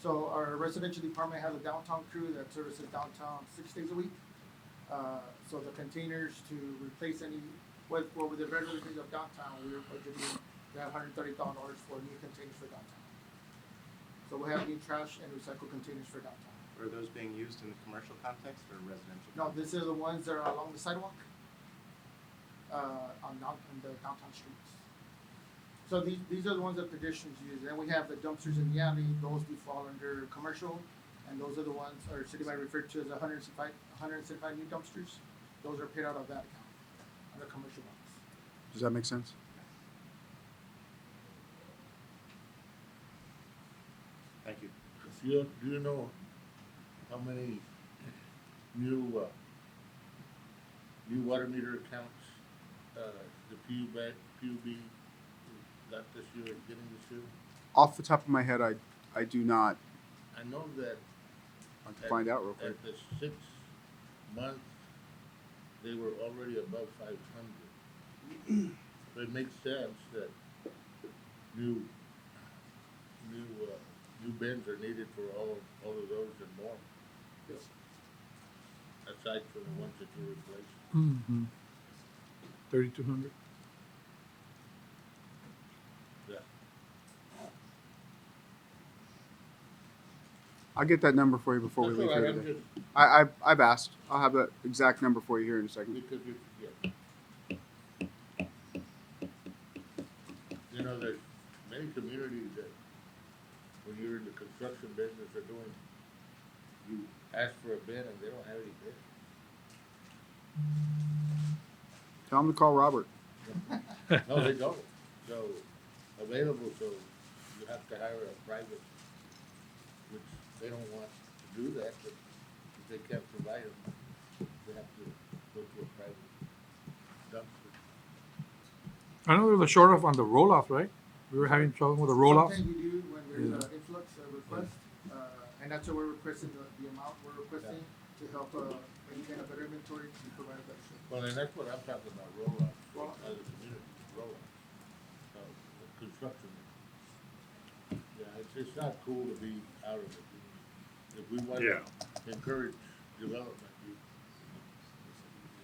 M: So our residential department has a downtown crew that services downtown 6 days a week. So the containers to replace any, with the regular things of downtown, we're budgeting that $130,000 for new containers for downtown. So we have new trash and recycled containers for downtown.
E: Are those being used in the commercial context or residential?
M: No, these are the ones that are along the sidewalk, on the downtown streets. So these are the ones that pedestrians use. Then we have the dumpsters in the alley, those do fall under commercial, and those are the ones our city might refer to as 175 new dumpsters. Those are paid out of that account, under commercial ones.
B: Does that make sense?
E: Thank you.
I: Do you know how many new water meter accounts the PUB got this year, getting this year?
B: Off the top of my head, I do not.
I: I know that
B: I can find out real quick.
I: at the 6 months, they were already above 500. So it makes sense that new bins are needed for all of those and more.
M: Yes.
I: Aside from the ones that you replaced.
G: Mm-hmm. 3,200.
I: Yeah.
B: I'll get that number for you before we
I: That's
B: leave
I: all
B: here
I: right, I'm
B: today.
I: just,
B: I've asked. I'll have the exact number for you here in a second.
I: because you know, there's many communities that when you're in the construction business are doing, you ask for a bin and they don't have any bin.
B: Tell them to call Robert.
I: No, they don't. So available, so you have to hire a private, which they don't want to do that, but if they can't provide them, they have to go to a private dumpster.
G: I know there's a short off on the roll off, right? We were having trouble with the roll off.
M: Sometimes we do when there's an influx request, and that's what we're requesting, the amount we're requesting to help maintain a better inventory to provide a better service.
I: Well, and that's what I'm talking about, roll-offs,
M: Roll-off.
I: other communities, roll-offs, construction. Yeah, it's not cool to be out of it. If we want to encourage development, you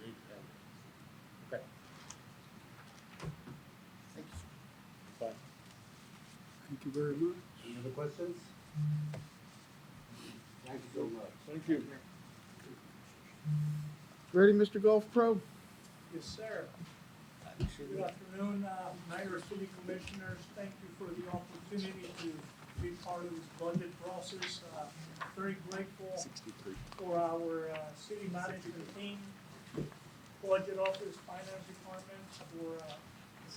I: need to have it. Okay,
M: Thank you, sir.
I: fine.
B: Thank you very much.
A: Any other questions? Thank you so much.
I: Thank you.
B: Ready, Mr. Golf Pro?
N: Yes, sir. Good afternoon, Mayor, City Commissioners. Thank you for the opportunity to be part of this budget process. Very grateful for our city management team, budget office, finance department,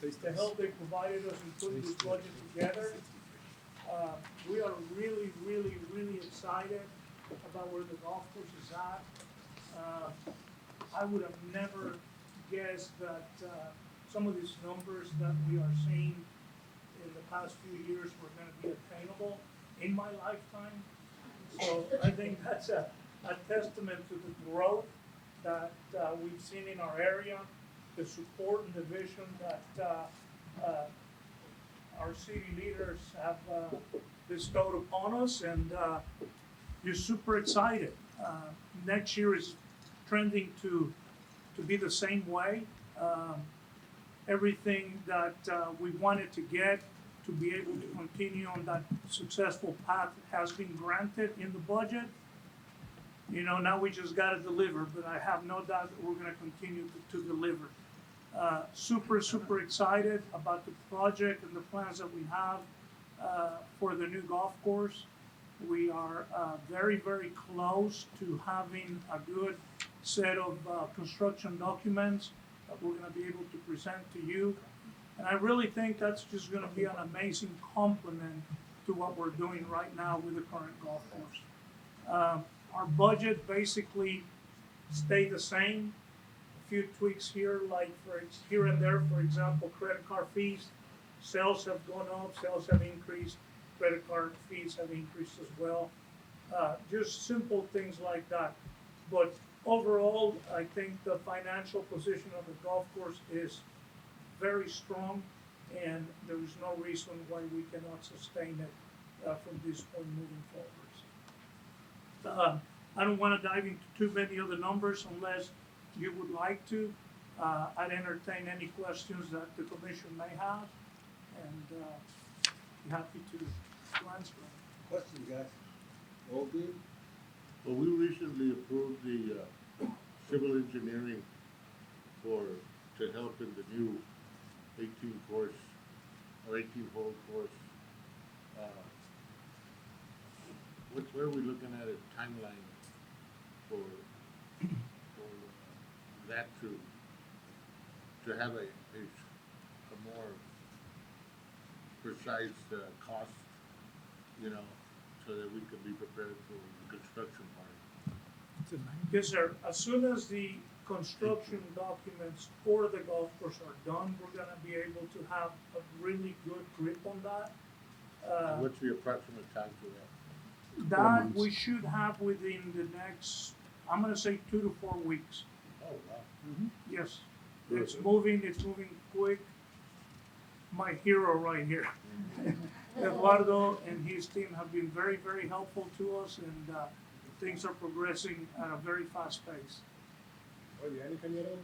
N: for the help they provided us in putting this budget together. We are really, really, really excited about where the golf course is at. I would have never guessed that some of these numbers that we are seeing in the past few years were going to be attainable in my lifetime. So I think that's a testament to the growth that we've seen in our area, the support and the vision that our city leaders have bestowed upon us, and you're super excited. Next year is trending to be the same way. Everything that we wanted to get to be able to continue on that successful path has been granted in the budget. You know, now we just got to deliver, but I have no doubt that we're going to continue to deliver. Super excited about the project and the plans that we have for the new golf course. We are very close to having a good set of construction documents that we're going to be able to present to you. And I really think that's just going to be an amazing complement to what we're doing right now with the current golf course. Our budget basically stayed the same. few tweaks here, like here and there, for example, credit card fees. Sales have gone up, sales have increased, credit card fees have increased as well. Just simple things like that. But overall, I think the financial position of the golf course is very strong, and there is no reason why we cannot sustain it from this point moving forward. I don't want to dive into too many other numbers unless you would like to. I'd entertain any questions that the commission may have, and be happy to answer them.
A: Questions, guys?
D: All good?
I: Well, we recently approved the civil engineering to help in the new 18 course or 18-hole course. Where are we looking at a timeline for that to have a more precise cost, you know, so that we can be prepared for the construction part?
N: Yes, sir. As soon as the construction documents for the golf course are done, we're gonna be able to have a really good grip on that.
I: And what's the approximate time for that?
N: That we should have within the next, I'm gonna say 2 to 4 weeks.
I: Oh, wow.
N: Yes,
I: Good.
N: it's moving quick. My hero right here. Eduardo and his team have been very, very helpful to us, and things are progressing at a very fast pace.
D: Oye, ¿hay ingeniero?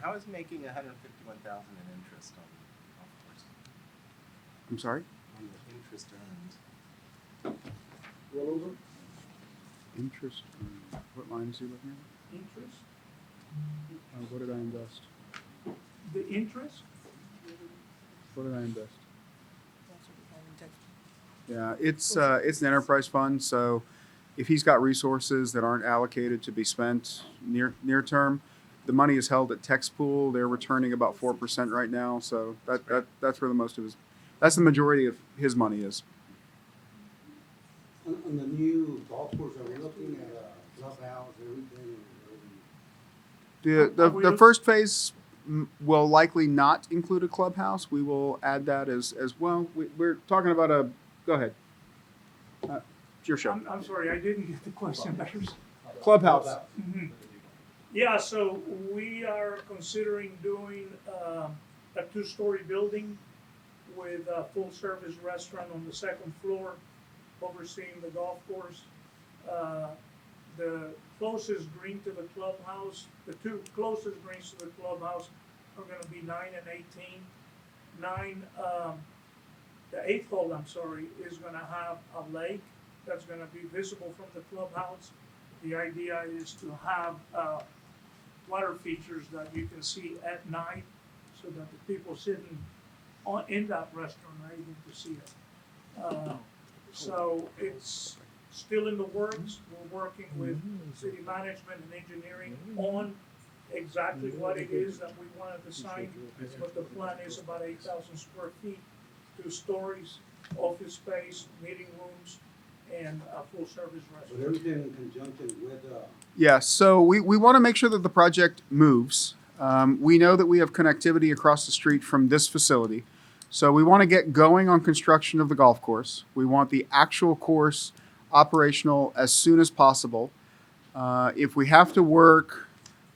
E: How is making 151,000 in interest on the golf course?
B: I'm sorry?
E: On the interest earned.
D: Rollover?
B: Interest, what line is he looking at?
N: Interest?
B: What did I invest?
N: The interest?
B: What did I invest? Yeah, it's an enterprise fund, so if he's got resources that aren't allocated to be spent near term, the money is held at Tex Pool. They're returning about 4% right now, so that's where that's the majority of his money is.
A: On the new golf course, are we looking at a clubhouse, everything?
B: The first phase will likely not include a clubhouse. We will add that as well. We're talking about go ahead. It's your show.
N: I'm sorry, I didn't get the question.
B: Clubhouse.
N: Mhm. Yeah, so we are considering doing a 2-story building with a full-service restaurant on the second floor, overseeing the golf course. The closest green to the clubhouse, the 2 closest greens to the clubhouse are gonna be 9 and 18. The 8th hole, is gonna have a lake that's gonna be visible from the clubhouse. The idea is to have water features that you can see at night, so that the people sitting in that restaurant are able to see it. So it's still in the works. We're working with city management and engineering on exactly what it is that we want to design. But the plan is about 8,000 square feet, 2 stories, office space, meeting rooms, and a full-service
A: But
N: restaurant.
A: everything in conjunction with,
B: Yeah, so we want to make sure that the project moves. We know that we have connectivity across the street from this facility. So we want to get going on construction of the golf course. We want the actual course operational as soon as possible. If we have to work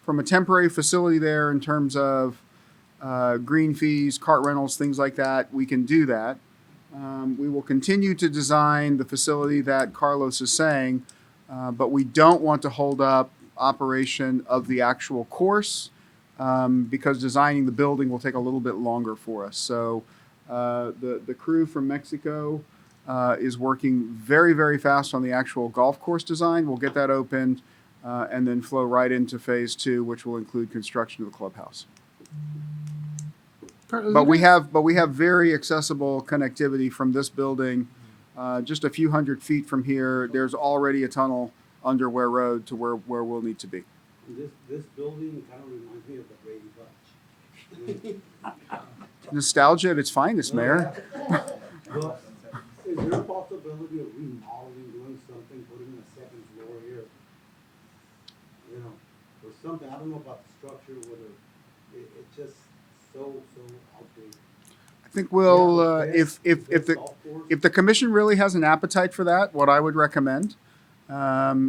B: from a temporary facility there in terms of green fees, cart rentals, things like that, we can do that. We will continue to design the facility that Carlos is saying, but we don't want to hold up operation of the actual course because designing the building will take a little bit longer for us. So the crew from Mexico is working very, very fast on the actual golf course design. We'll get that opened and then flow right into phase 2, which will include construction of the clubhouse. But we have very accessible connectivity from this building. Just a few hundred feet from here, there's already a tunnel under Ware Road to where we'll need to be.
A: this building kind of reminds me of the Brady Bunch.
B: Nostalgia at its finest, Mayor.
A: But is there a possibility of remodeling, doing something, putting a second floor here? something, I don't know about the structure, whether it's just so outdated.
B: I think we'll,
A: Yeah,
B: if the commission really has an appetite for that, what I would recommend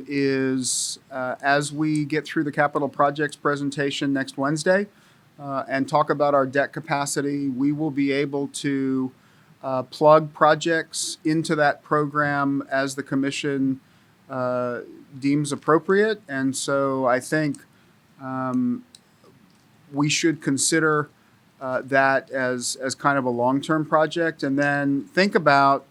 B: is as we get through the capital projects presentation next Wednesday and talk about our debt capacity, we will be able to plug projects into that program as the commission deems appropriate. And so I think we should consider that as kind of a long-term project, and then think about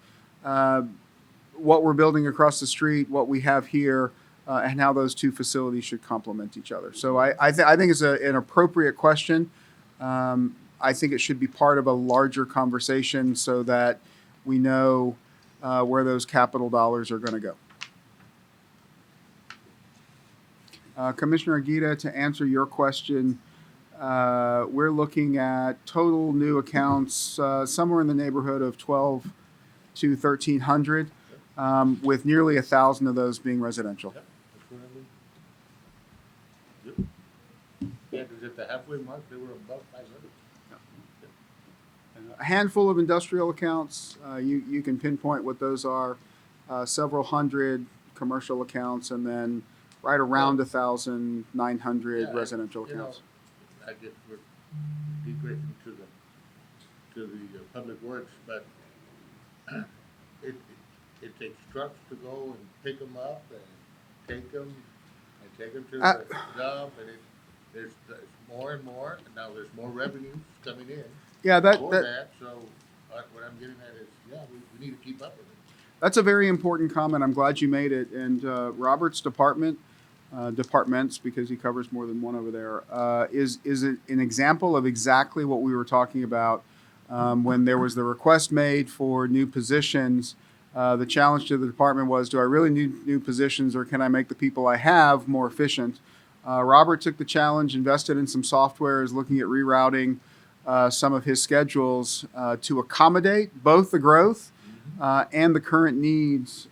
B: what we're building across the street, what we have here, and how those two facilities should complement each other. So I think it's an appropriate question. I think it should be part of a larger conversation so that we know where those capital dollars are going to go. Commissioner Aguirre, to answer your question, we're looking at total new accounts somewhere in the neighborhood of 12 to 1,300, with nearly 1,000 of those being residential.
I: That's what I mean. Yep. Yeah, because at the halfway mark, they were above 500.
B: A handful of industrial accounts, you can pinpoint what those are, several hundred commercial accounts, and then right around 1,900 residential accounts.
I: I guess we're degrading to the public works, but it takes trucks to go and pick them up and take them to the job, and there's more and more, and now there's more revenues coming in.
B: Yeah,
I: so what I'm getting at is, we need to keep up with it.
B: That's a very important comment. I'm glad you made it. And Robert's departments, because he covers more than one over there, is an example of exactly what we were talking about when there was the request made for new positions. The challenge to the department was, do I really need new positions, or can I make the people I have more efficient? Robert took the challenge, invested in some software, is looking at rerouting some of his schedules to accommodate both the growth and the current needs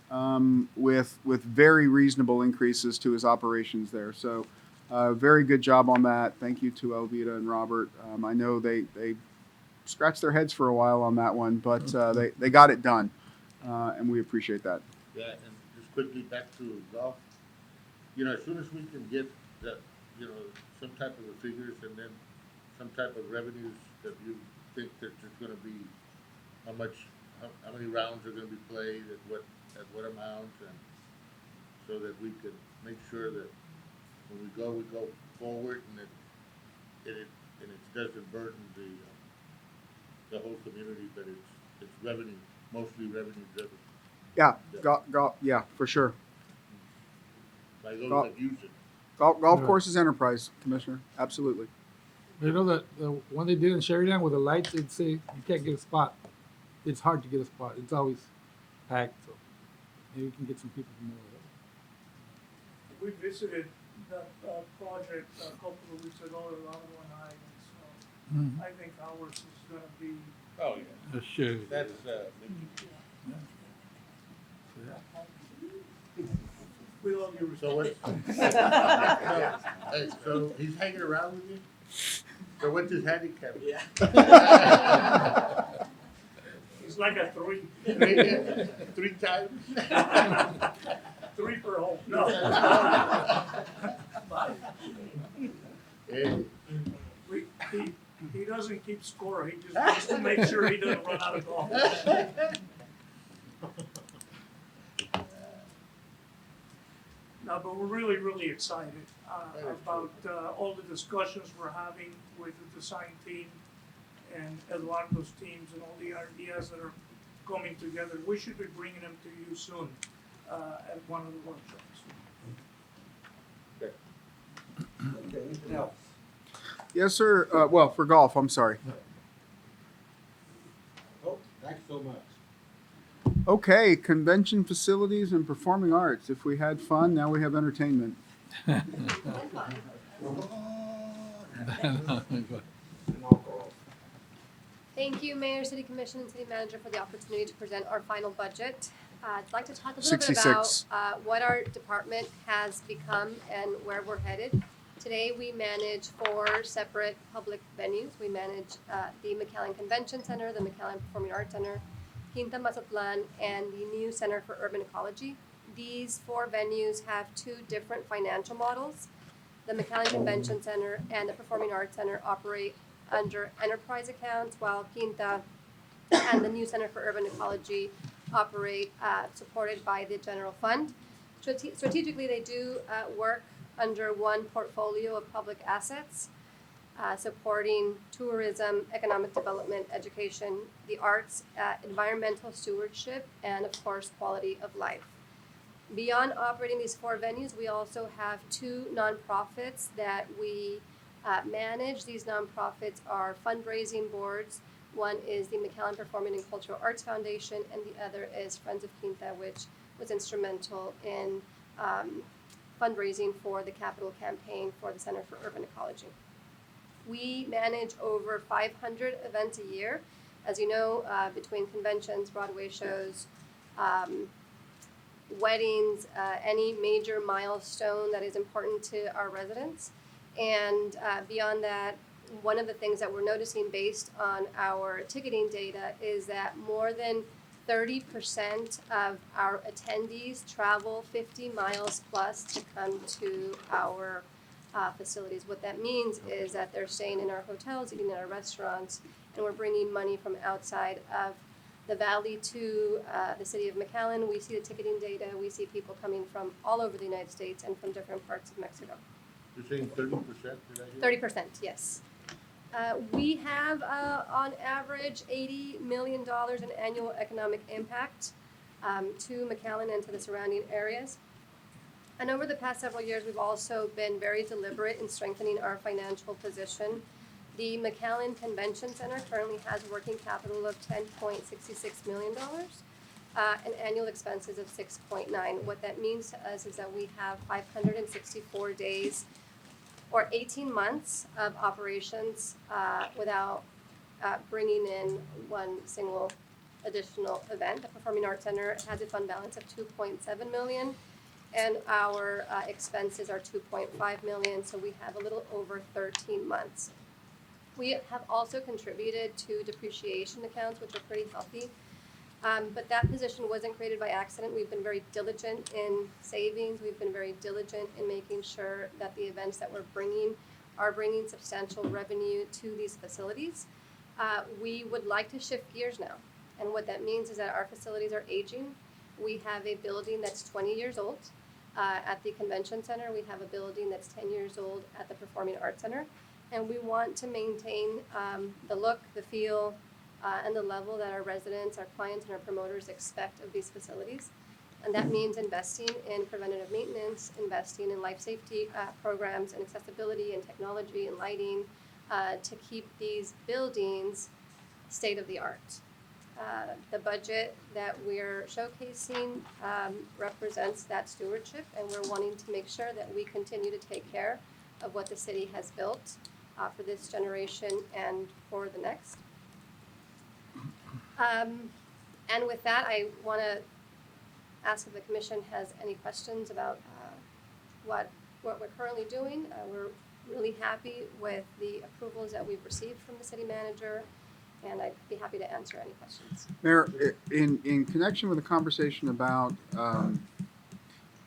B: with very reasonable increases to his operations there. So very good job on that. Thank you to Elvita and Robert. I know they scratched their heads for a while on that one, but they got it done, and we appreciate that.
I: Yeah, and just quickly back to golf. As soon as we can get the, some type of the figures, and then some type of revenues that you think that there's going to be, how many rounds are going to be played at what amount, and so that we can make sure that when we go forward, and it doesn't burden the whole community, but it's revenue, mostly revenue driven.
B: Yeah, yeah, for sure.
I: By those that use it.
B: Golf course is enterprise, Commissioner. Absolutely.
G: You know that the one they did in Sheridan with the lights, they'd say you can't get a spot. It's hard to get a spot. It's always packed. So maybe we can get some people from over
N: We visited that project a couple of weeks ago at one night, and so I think ours is going to be.
I: Oh, yeah.
G: Sure.
I: That's,
N: We love you.
I: so what's, hey, so he's hanging around with you? So what's his handicap?
K: Yeah.
N: It's like a 3.
I: 3 times?
N: 3 per hole. No.
I: Hey.
N: He doesn't keep score. He just wants to make sure he doesn't run out of golf. No, but we're really, really excited about all the discussions we're having with the design team and Eduardo's teams and all the ideas that are coming together. We should be bringing them to you soon at one of the workshops.
A: Okay, anything else?
B: Yes, sir. Well, for golf, I'm sorry.
A: Oh, thanks so much.
B: Okay, convention facilities and performing arts. If we had fun, now we have entertainment.
O: Thank you, Mayor, City Commission, and City Manager for the opportunity to present our final budget. I'd like to talk a little bit about what our department has become and where we're headed. Today, we manage 4 separate public venues. We manage the McAllen Convention Center, the McAllen Performing Arts Center, Quinta Mazatlan, and the new Center for Urban Ecology. These 4 venues have 2 different financial models. The McAllen Convention Center and the Performing Arts Center operate under enterprise accounts, while Quinta and the new Center for Urban Ecology operate supported by the general fund. Strategically, they do work under one portfolio of public assets, supporting tourism, economic development, education, the arts, environmental stewardship, and of course, quality of life. Beyond operating these 4 venues, we also have 2 nonprofits that we manage. These nonprofits are fundraising boards. One is the McAllen Performing and Cultural Arts Foundation, and the other is Friends of Quinta, which was instrumental in fundraising for the capital campaign for the Center for Urban Ecology. We manage over 500 events a year. As you know, between conventions, Broadway shows, weddings, any major milestone that is important to our residents. And beyond that, one of the things that we're noticing based on our ticketing data is that more than 30% of our attendees travel 50 miles plus to come to our facilities. What that means is that they're staying in our hotels, eating in our restaurants, and we're bringing money from outside of the valley to the city of McAllen. We see the ticketing data. We see people coming from all over the United States and from different parts of Mexico.
I: You're saying 30%?
O: 30%, yes. We have, on average, $80 million in annual economic impact to McAllen and to the surrounding areas. And over the past several years, we've also been very deliberate in strengthening our financial position. The McAllen Convention Center currently has working capital of $10.66 million and annual expenses of $6.9 million. What that means to us is that we have 564 days or 18 months of operations without bringing in one single additional event. The Performing Arts Center has a fund balance of $2.7 million, and our expenses are $2.5 million, so we have a little over 13 months. We have also contributed to depreciation accounts, which are pretty healthy. But that position wasn't created by accident. We've been very diligent in savings. We've been very diligent in making sure that the events that we're bringing are bringing substantial revenue to these facilities. We would like to shift gears now. And what that means is that our facilities are aging. We have a building that's 20 years old at the Convention Center. We have a building that's 10 years old at the Performing Arts Center. And we want to maintain the look, the feel, and the level that our residents, our clients, and our promoters expect of these facilities. And that means investing in preventative maintenance, investing in life safety programs and accessibility and technology and lighting to keep these buildings state of the art. The budget that we're showcasing represents that stewardship, and we're wanting to make sure that we continue to take care of what the city has built for this generation and for the next. And with that, I want to ask if the commission has any questions about what we're currently doing. We're really happy with the approvals that we've received from the city manager, and I'd be happy to answer any questions.
B: Mayor, in connection with the conversation about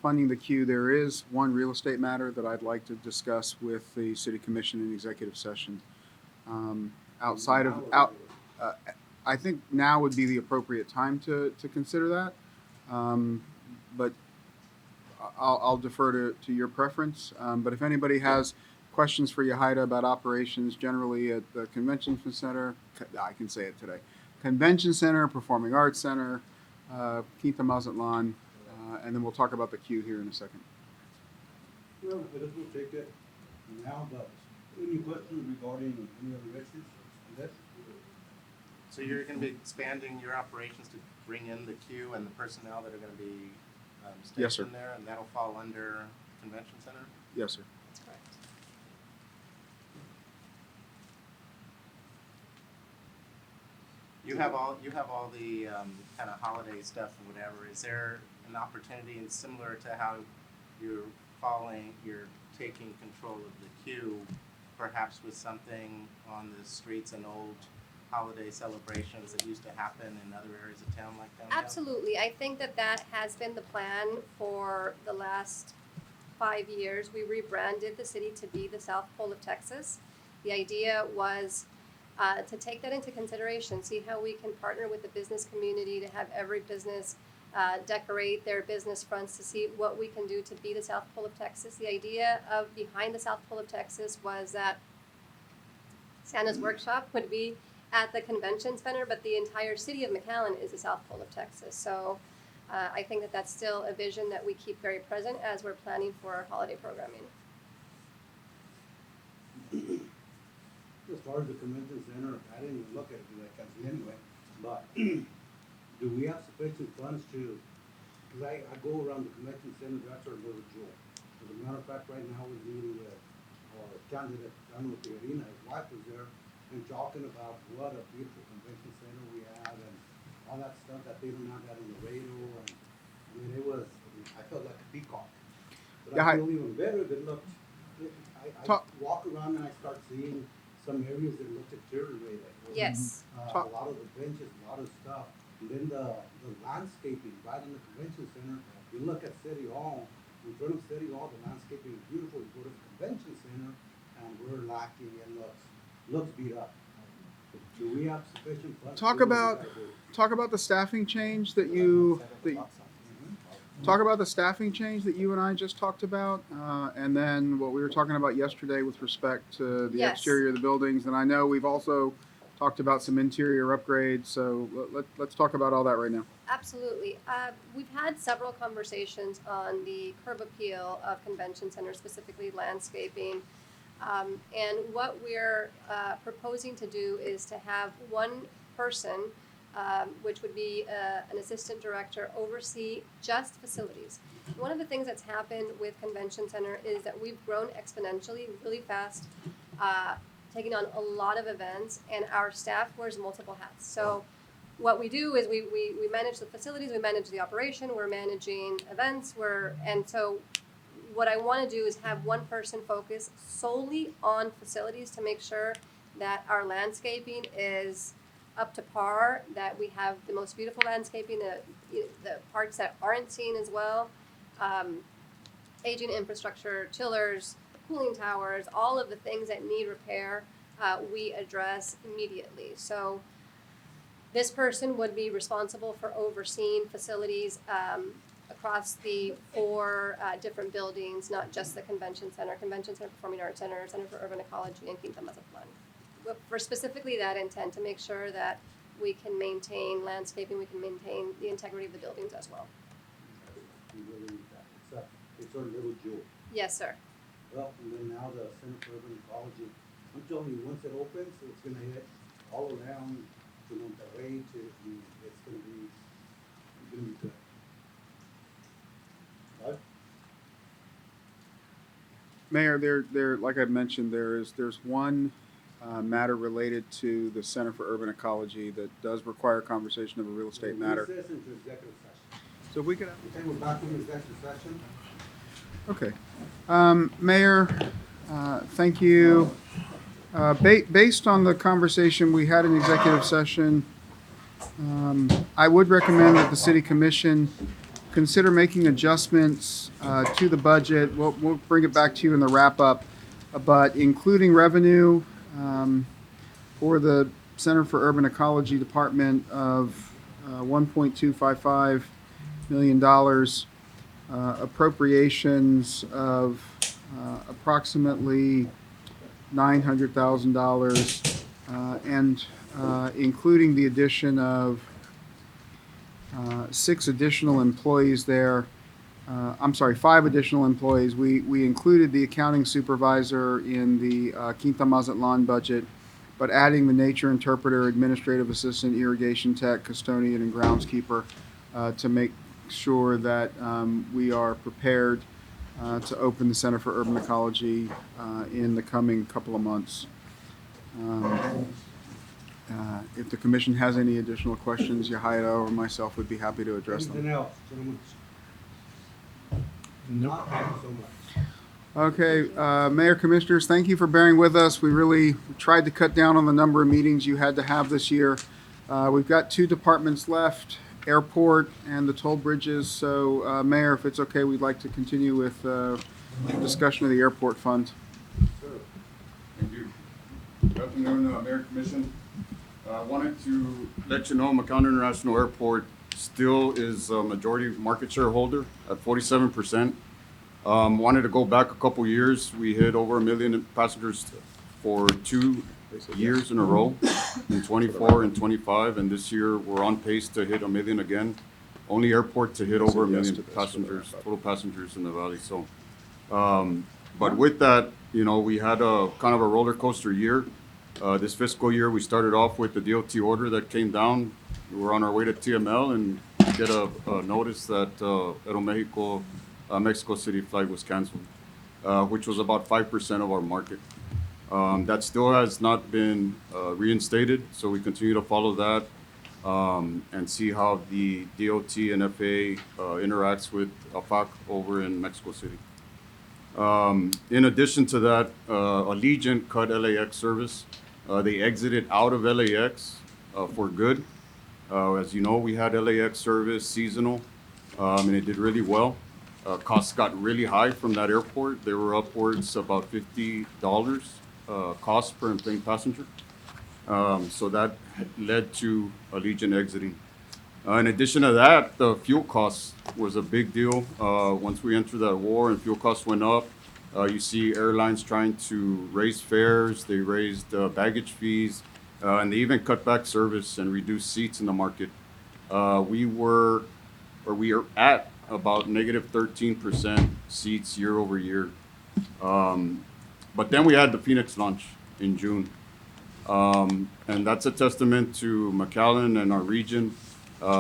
B: funding the queue, there is one real estate matter that I'd like to discuss with the city commission in executive session. I think now would be the appropriate time to consider that, but I'll defer to your preference. But if anybody has questions for Yahida about operations generally at the Convention Center, I can say it today, Convention Center, Performing Arts Center, Quinta Mazatlan, and then we'll talk about the queue here in a second.
A: Well, I guess we'll take it now, but any questions regarding any other issues? Yes?
E: So you're going to be expanding your operations to bring in the queue and the personnel that are going to be
B: Yes, sir.
E: stationed there, and that'll fall under Convention Center?
B: Yes, sir.
O: That's correct.
E: You have all the kind of holiday stuff and whatever. Is there an opportunity, and similar to how you're taking control of the queue, perhaps with something on the streets and old holiday celebrations that used to happen in other areas of town like downtown?
O: Absolutely. I think that that has been the plan for the last 5 years. We rebranded the city to be the South Pole of Texas. The idea was to take that into consideration, see how we can partner with the business community to have every business decorate their business fronts, to see what we can do to be the South Pole of Texas. The idea of behind the South Pole of Texas was that Santa's workshop would be at the convention center, but the entire city of McAllen is the South Pole of Texas. So I think that that's still a vision that we keep very present as we're planning for our holiday programming.
A: As far as the convention center, I didn't even look at it, because I can't see anyway, but do we have sufficient funds to, because I go around the convention center, that's our little jewel. As a matter of fact, right now, we're meeting with our candidate, Daniel Tijerina, his wife was there, and talking about what a beautiful convention center we have, and all that stuff that they don't have that in the radio, and, I mean, it was, I felt like a peacock. But
B: Yeah,
A: I feel even better, that looked, I walk around and I start seeing some areas that look deteriorated.
O: Yes.
A: A lot of the benches, a lot of stuff. And then the landscaping right in the convention center, you look at City Hall, in front of City Hall, the landscaping is beautiful. You go to the convention center and we're lacking and looks beat up. Do we have sufficient funds?
B: Talk about the staffing change that you talk about the staffing change that you and I just talked about, and then what we were talking about yesterday with respect to the
O: Yes.
B: exterior of the buildings. And I know we've also talked about some interior upgrades. So let's talk about all that right now.
O: Absolutely. We've had several conversations on the curb appeal of convention center, specifically landscaping. And what we're proposing to do is to have one person, which would be an assistant director, oversee just facilities. One of the things that's happened with convention center is that we've grown exponentially really fast, taking on a lot of events, and our staff wears multiple hats. So what we do is we manage the facilities, we manage the operation, we're managing events, and so what I want to do is have one person focus solely on facilities to make sure that our landscaping is up to par, that we have the most beautiful landscaping, the parts that aren't seen as well, aging infrastructure, chillers, cooling towers, all of the things that need repair, we address immediately. So this person would be responsible for overseeing facilities across the 4 different buildings, not just the convention center, Performing Arts Center, Center for Urban Ecology, and Quinta Mazatlan. For specifically that intent, to make sure that we can maintain landscaping, we can maintain the integrity of the buildings as well.
A: We really need that. It's our little jewel.
O: Yes, sir.
A: Well, and then now the Center for Urban Ecology, I'm telling you, once it opens, it's gonna hit all around to Monterrey, it's gonna be good. Right?
B: Mayor, there, like I mentioned, there's one matter related to the Center for Urban Ecology that does require conversation of a real estate matter.
A: Recess into executive session.
B: So we could.
A: Okay, we're back in executive session.
B: Okay. Mayor, thank you. Based on the conversation we had in executive session, I would recommend that the City Commission consider making adjustments to the budget. We'll bring it back to you in the wrap-up, but including revenue for the Center for Urban Ecology Department of $1.255 million, appropriations of approximately $900,000, and including the addition of 6 additional employees there. I'm sorry, 5 additional employees. We included the accounting supervisor in the Quinta Mazatlan budget, but adding the nature interpreter, administrative assistant, irrigation tech, custodian, and groundskeeper to make sure that we are prepared to open the Center for Urban Ecology in the coming couple of months. If the commission has any additional questions, Yahaira or myself would be happy to address them.
A: Anything else, gentlemen? No, thank you so
B: Okay, Mayor, Commissioners, thank you for bearing with us. We really tried to cut down on the number of meetings you had to have this year. We've got two departments left, airport and the toll bridges. So, Mayor, if it's okay, we'd like to continue with discussion of the airport fund.
P: Thank you. Good afternoon, Mayor and Commission. I wanted to let you know McAllen International Airport still is a majority market shareholder at 47%. Wanted to go back a couple years. We hit over 1 million passengers for 2 years in a row, in 24 and 25, and this year we're on pace to hit 1 million again. Only airport to hit over 1 million passengers, total passengers in the valley. So, but with that, you know, we had a kind of a roller coaster year. This fiscal year, we started off with the DOT order that came down. We were on our way to TML and get a notice that Aeromexico Mexico City flight was canceled, which was about 5% of our market. That still has not been reinstated, so we continue to follow that and see how the DOT and FAA interacts with AFAC over in Mexico City. In addition to that, Allegiant cut LAX service. They exited out of LAX for good. As you know, we had LAX service seasonal, and it did really well. Costs got really high from that airport. They were upwards about $50 cost per plane passenger. So that led to Allegiant exiting. In addition to that, the fuel costs was a big deal. Once we entered that war and fuel costs went up, you see airlines trying to raise fares. They raised baggage fees, and they even cut back service and reduced seats in the market. We are at about negative 13% seats year over year. But then we had the Phoenix launch in June. And that's a testament to McAllen and our region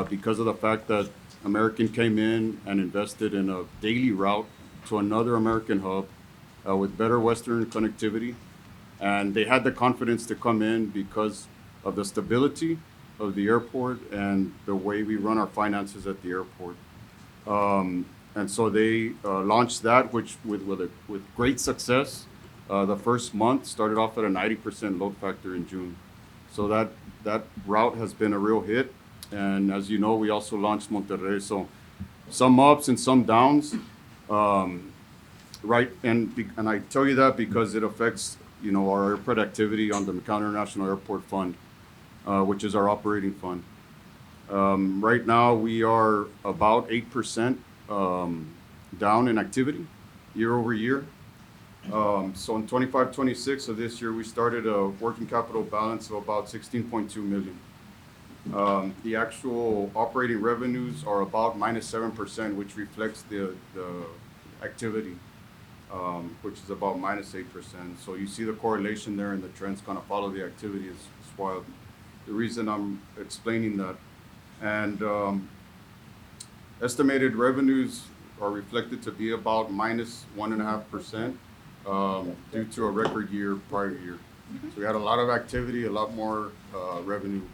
P: because of the fact that American came in and invested in a daily route to another American hub with better Western connectivity. And they had the confidence to come in because of the stability of the airport and the way we run our finances at the airport. And so they launched that, which with great success. The first month started off at a 90% load factor in June. So that route has been a real hit. And as you know, we also launched Monterrey. So some ups and some downs, right? And I tell you that because it affects, you know, our airport activity on the McAllen International Airport Fund, which is our operating fund. Right now, we are about 8% down in activity year over year. So in 25-26 of this year, we started a working capital balance of about 16.2 million. The actual operating revenues are about -7%, which reflects the activity, which is about -8%. So you see the correlation there, and the trends kind of follow the activity is wild. The reason I'm explaining that. And estimated revenues are reflected to be about -1.5% due to a record year prior year. So we had a lot of activity, a lot more revenue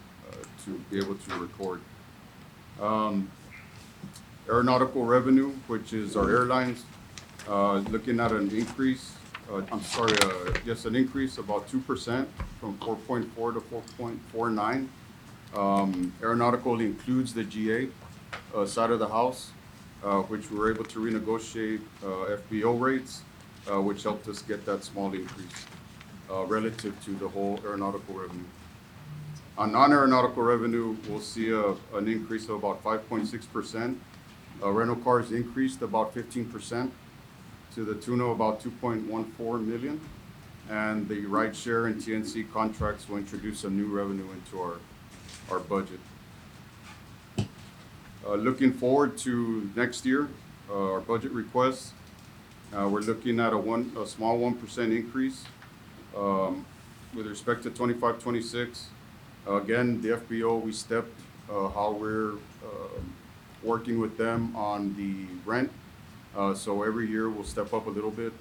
P: to be able to record. Aeronautical revenue, which is our airlines, looking at an increase, an increase about 2% from 4.4 to 4.49. Aeronautical includes the GA side of the house, which we were able to renegotiate FBO rates, which helped us get that small increase relative to the whole aeronautical revenue. On non-aeronautical revenue, we'll see an increase of about 5.6%. Rental cars increased about 15% to the tune of about 2.14 million. And the rideshare and TNC contracts will introduce a new revenue into our budget. Looking forward to next year, our budget requests, we're looking at a small 1% increase with respect to 25-26. Again, the FBO, we stepped how we're working with them on the rent. So every year we'll step up a little bit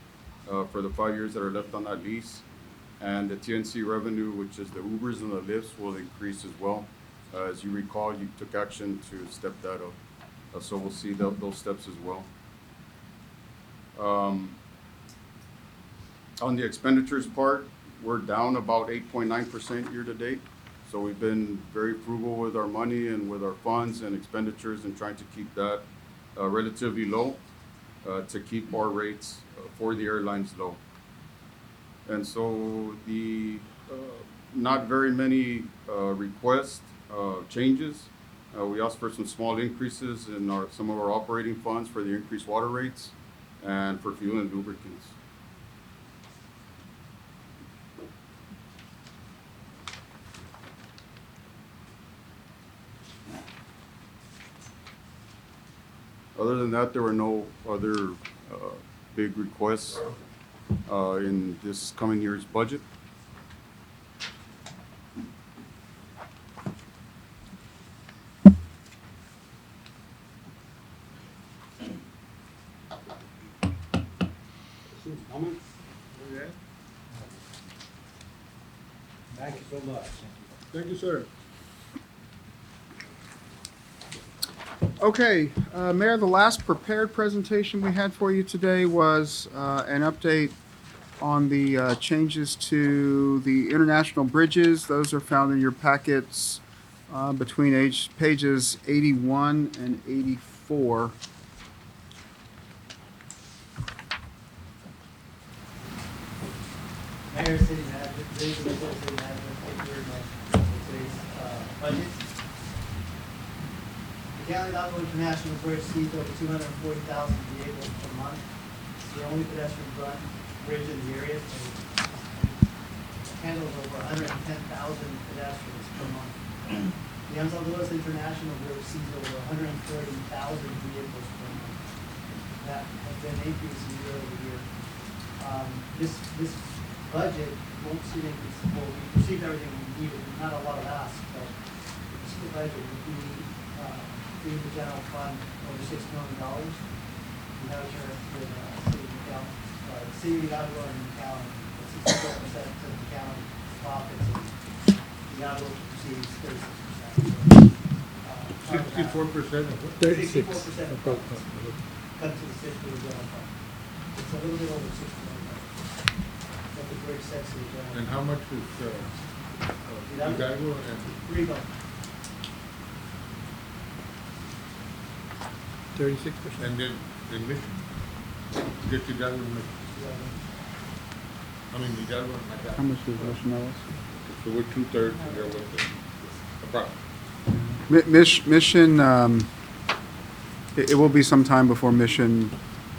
P: for the 5 years that are left on that lease. And the TNC revenue, which is the Ubers and the Lyfts, will increase as well. As you recall, you took action to step that up. So we'll see those steps as well. On the expenditures part, we're down about 8.9% year to date. So we've been very frugal with our money and with our funds and expenditures and trying to keep that relatively low to keep our rates for the airlines low. And so the not very many requests, changes. We asked for some small increases in some of our operating funds for the increased water rates and for fuel and lubricants. Other than that, there were no other big requests in this coming year's budget.
A: Questions, comments? Thank you so much.
D: Thank you, sir.
B: Okay, Mayor, the last prepared presentation we had for you today was an update on the changes to the international bridges. Those are found in your packets between pages 81 and 84.
Q: Mayor, City Manager, today's report, City Manager, thank you very much for today's budget. McAllen Hidalgo International Bridge sees over 240,000 vehicles per month. It's the only pedestrian bridge in the area. It handles over 110,000 pedestrians per month. The San Luis International Bridge sees over 130,000 vehicles per month. That has been increasing year over year. This budget won't see an increase. Well, we received everything we needed, not a lot of ask, but the budget would be in the general fund over $6 million. We have here with City of McAllen, City of Hidalgo and McAllen, 64% to McAllen profits, and Hidalgo receives 36%.
G: 64% of what?
Q: 36% of profits come to the city of the general fund. It's a little bit over $6 million. But the bridge sets to the general.
I: And how much is Hidalgo and?
Q: $3 million.
G: 36%.
I: And then in Mission? Just Hidalgo and Mission? I mean, Hidalgo and McAllen.
B: How much does Mission owe us?
I: So we're 2/3 and they're 1/3. Approximately.
B: Mission, it will be some time before Mission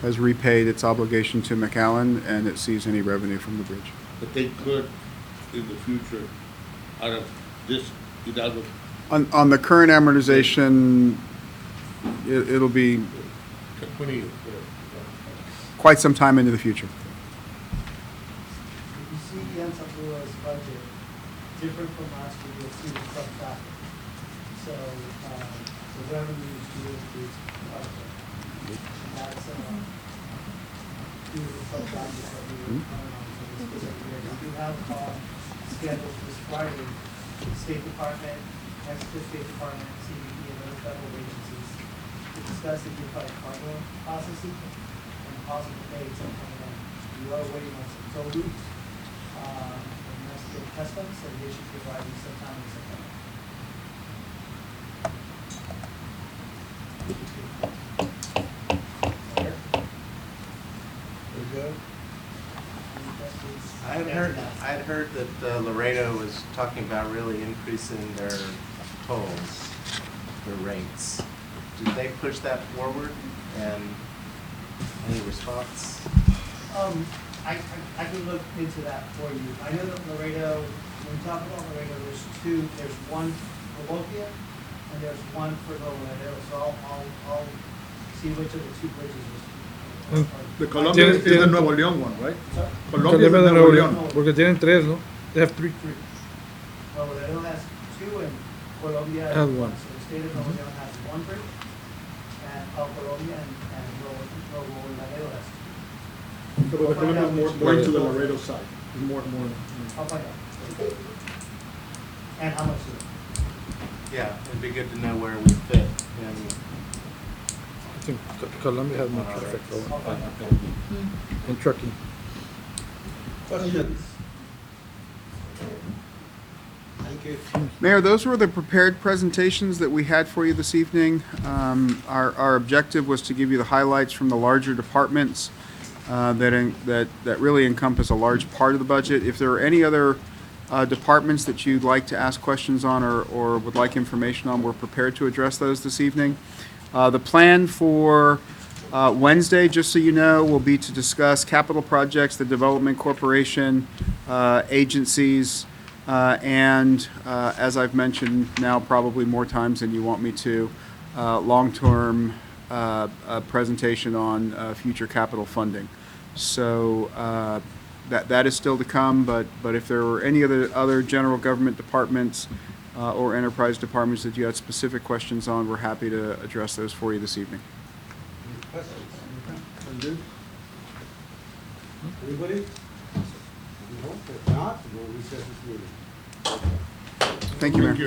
B: has repaid its obligation to McAllen and it sees any revenue from the bridge.
I: But they could, in the future, out of this Hidalgo.
B: On the current amortization, it'll be
I: 20 years.
B: quite some time into the future.
Q: If you see the San Luis budget, different from last year, you'll see the sub-traffic. So, the revenues do increase quite a bit. That's, due to the sub-traffic that we were planning on for this specific year. We do have, scheduled this Friday, the State Department, Mexico State Department, CBP, and other federal agencies to discuss the unified cargo processing and possible dates on coming in. We are waiting on some toll routes, from Mexican Customs, and they should be arriving sometime in September. Mayor?
A: Very good.
Q: Any questions?
E: I had heard that Laredo was talking about really increasing their tolls, their rates. Did they push that forward, and any response?
Q: I can look into that for you. I know that Laredo, when we talk about Laredo, there's one for Colombia, and there's one for Laredo, so I'll see which of the two bridges is.
D: The Colombia is the Nuevo León one, right? Colombia is
G: Colombia
D: the
G: de
D: Nuevo
G: Nuevo
D: León.
G: León, porque tienen tres, ¿no? They have three.
Q: Well, Laredo has two, and Colombia
G: Has
Q: has
G: one.
Q: one. So the state of Nuevo León has one bridge, and Colombia and Nuevo Laredo has two.
D: So the Colombia is more into the Laredo side. It's more.
Q: I'll find out. And how much is it?
E: Yeah, it'd be good to know where we fit in.
G: I think Colombia has more traffic in trucking.
A: Questions? Thank you.
B: Mayor, those were the prepared presentations that we had for you this evening. Our objective was to give you the highlights from the larger departments that really encompass a large part of the budget. If there are any other departments that you'd like to ask questions on or would like information on, we're prepared to address those this evening. The plan for Wednesday, just so you know, will be to discuss capital projects, the Development Corporation, agencies, and as I've mentioned now probably more times than you want me to, long-term presentation on future capital funding. So that is still to come, but if there were any other general government departments or enterprise departments that you had specific questions on, we're happy to address those for you this evening.
A: Any questions? Anybody? No? If not, we'll recess this meeting.
B: Thank you, Mayor.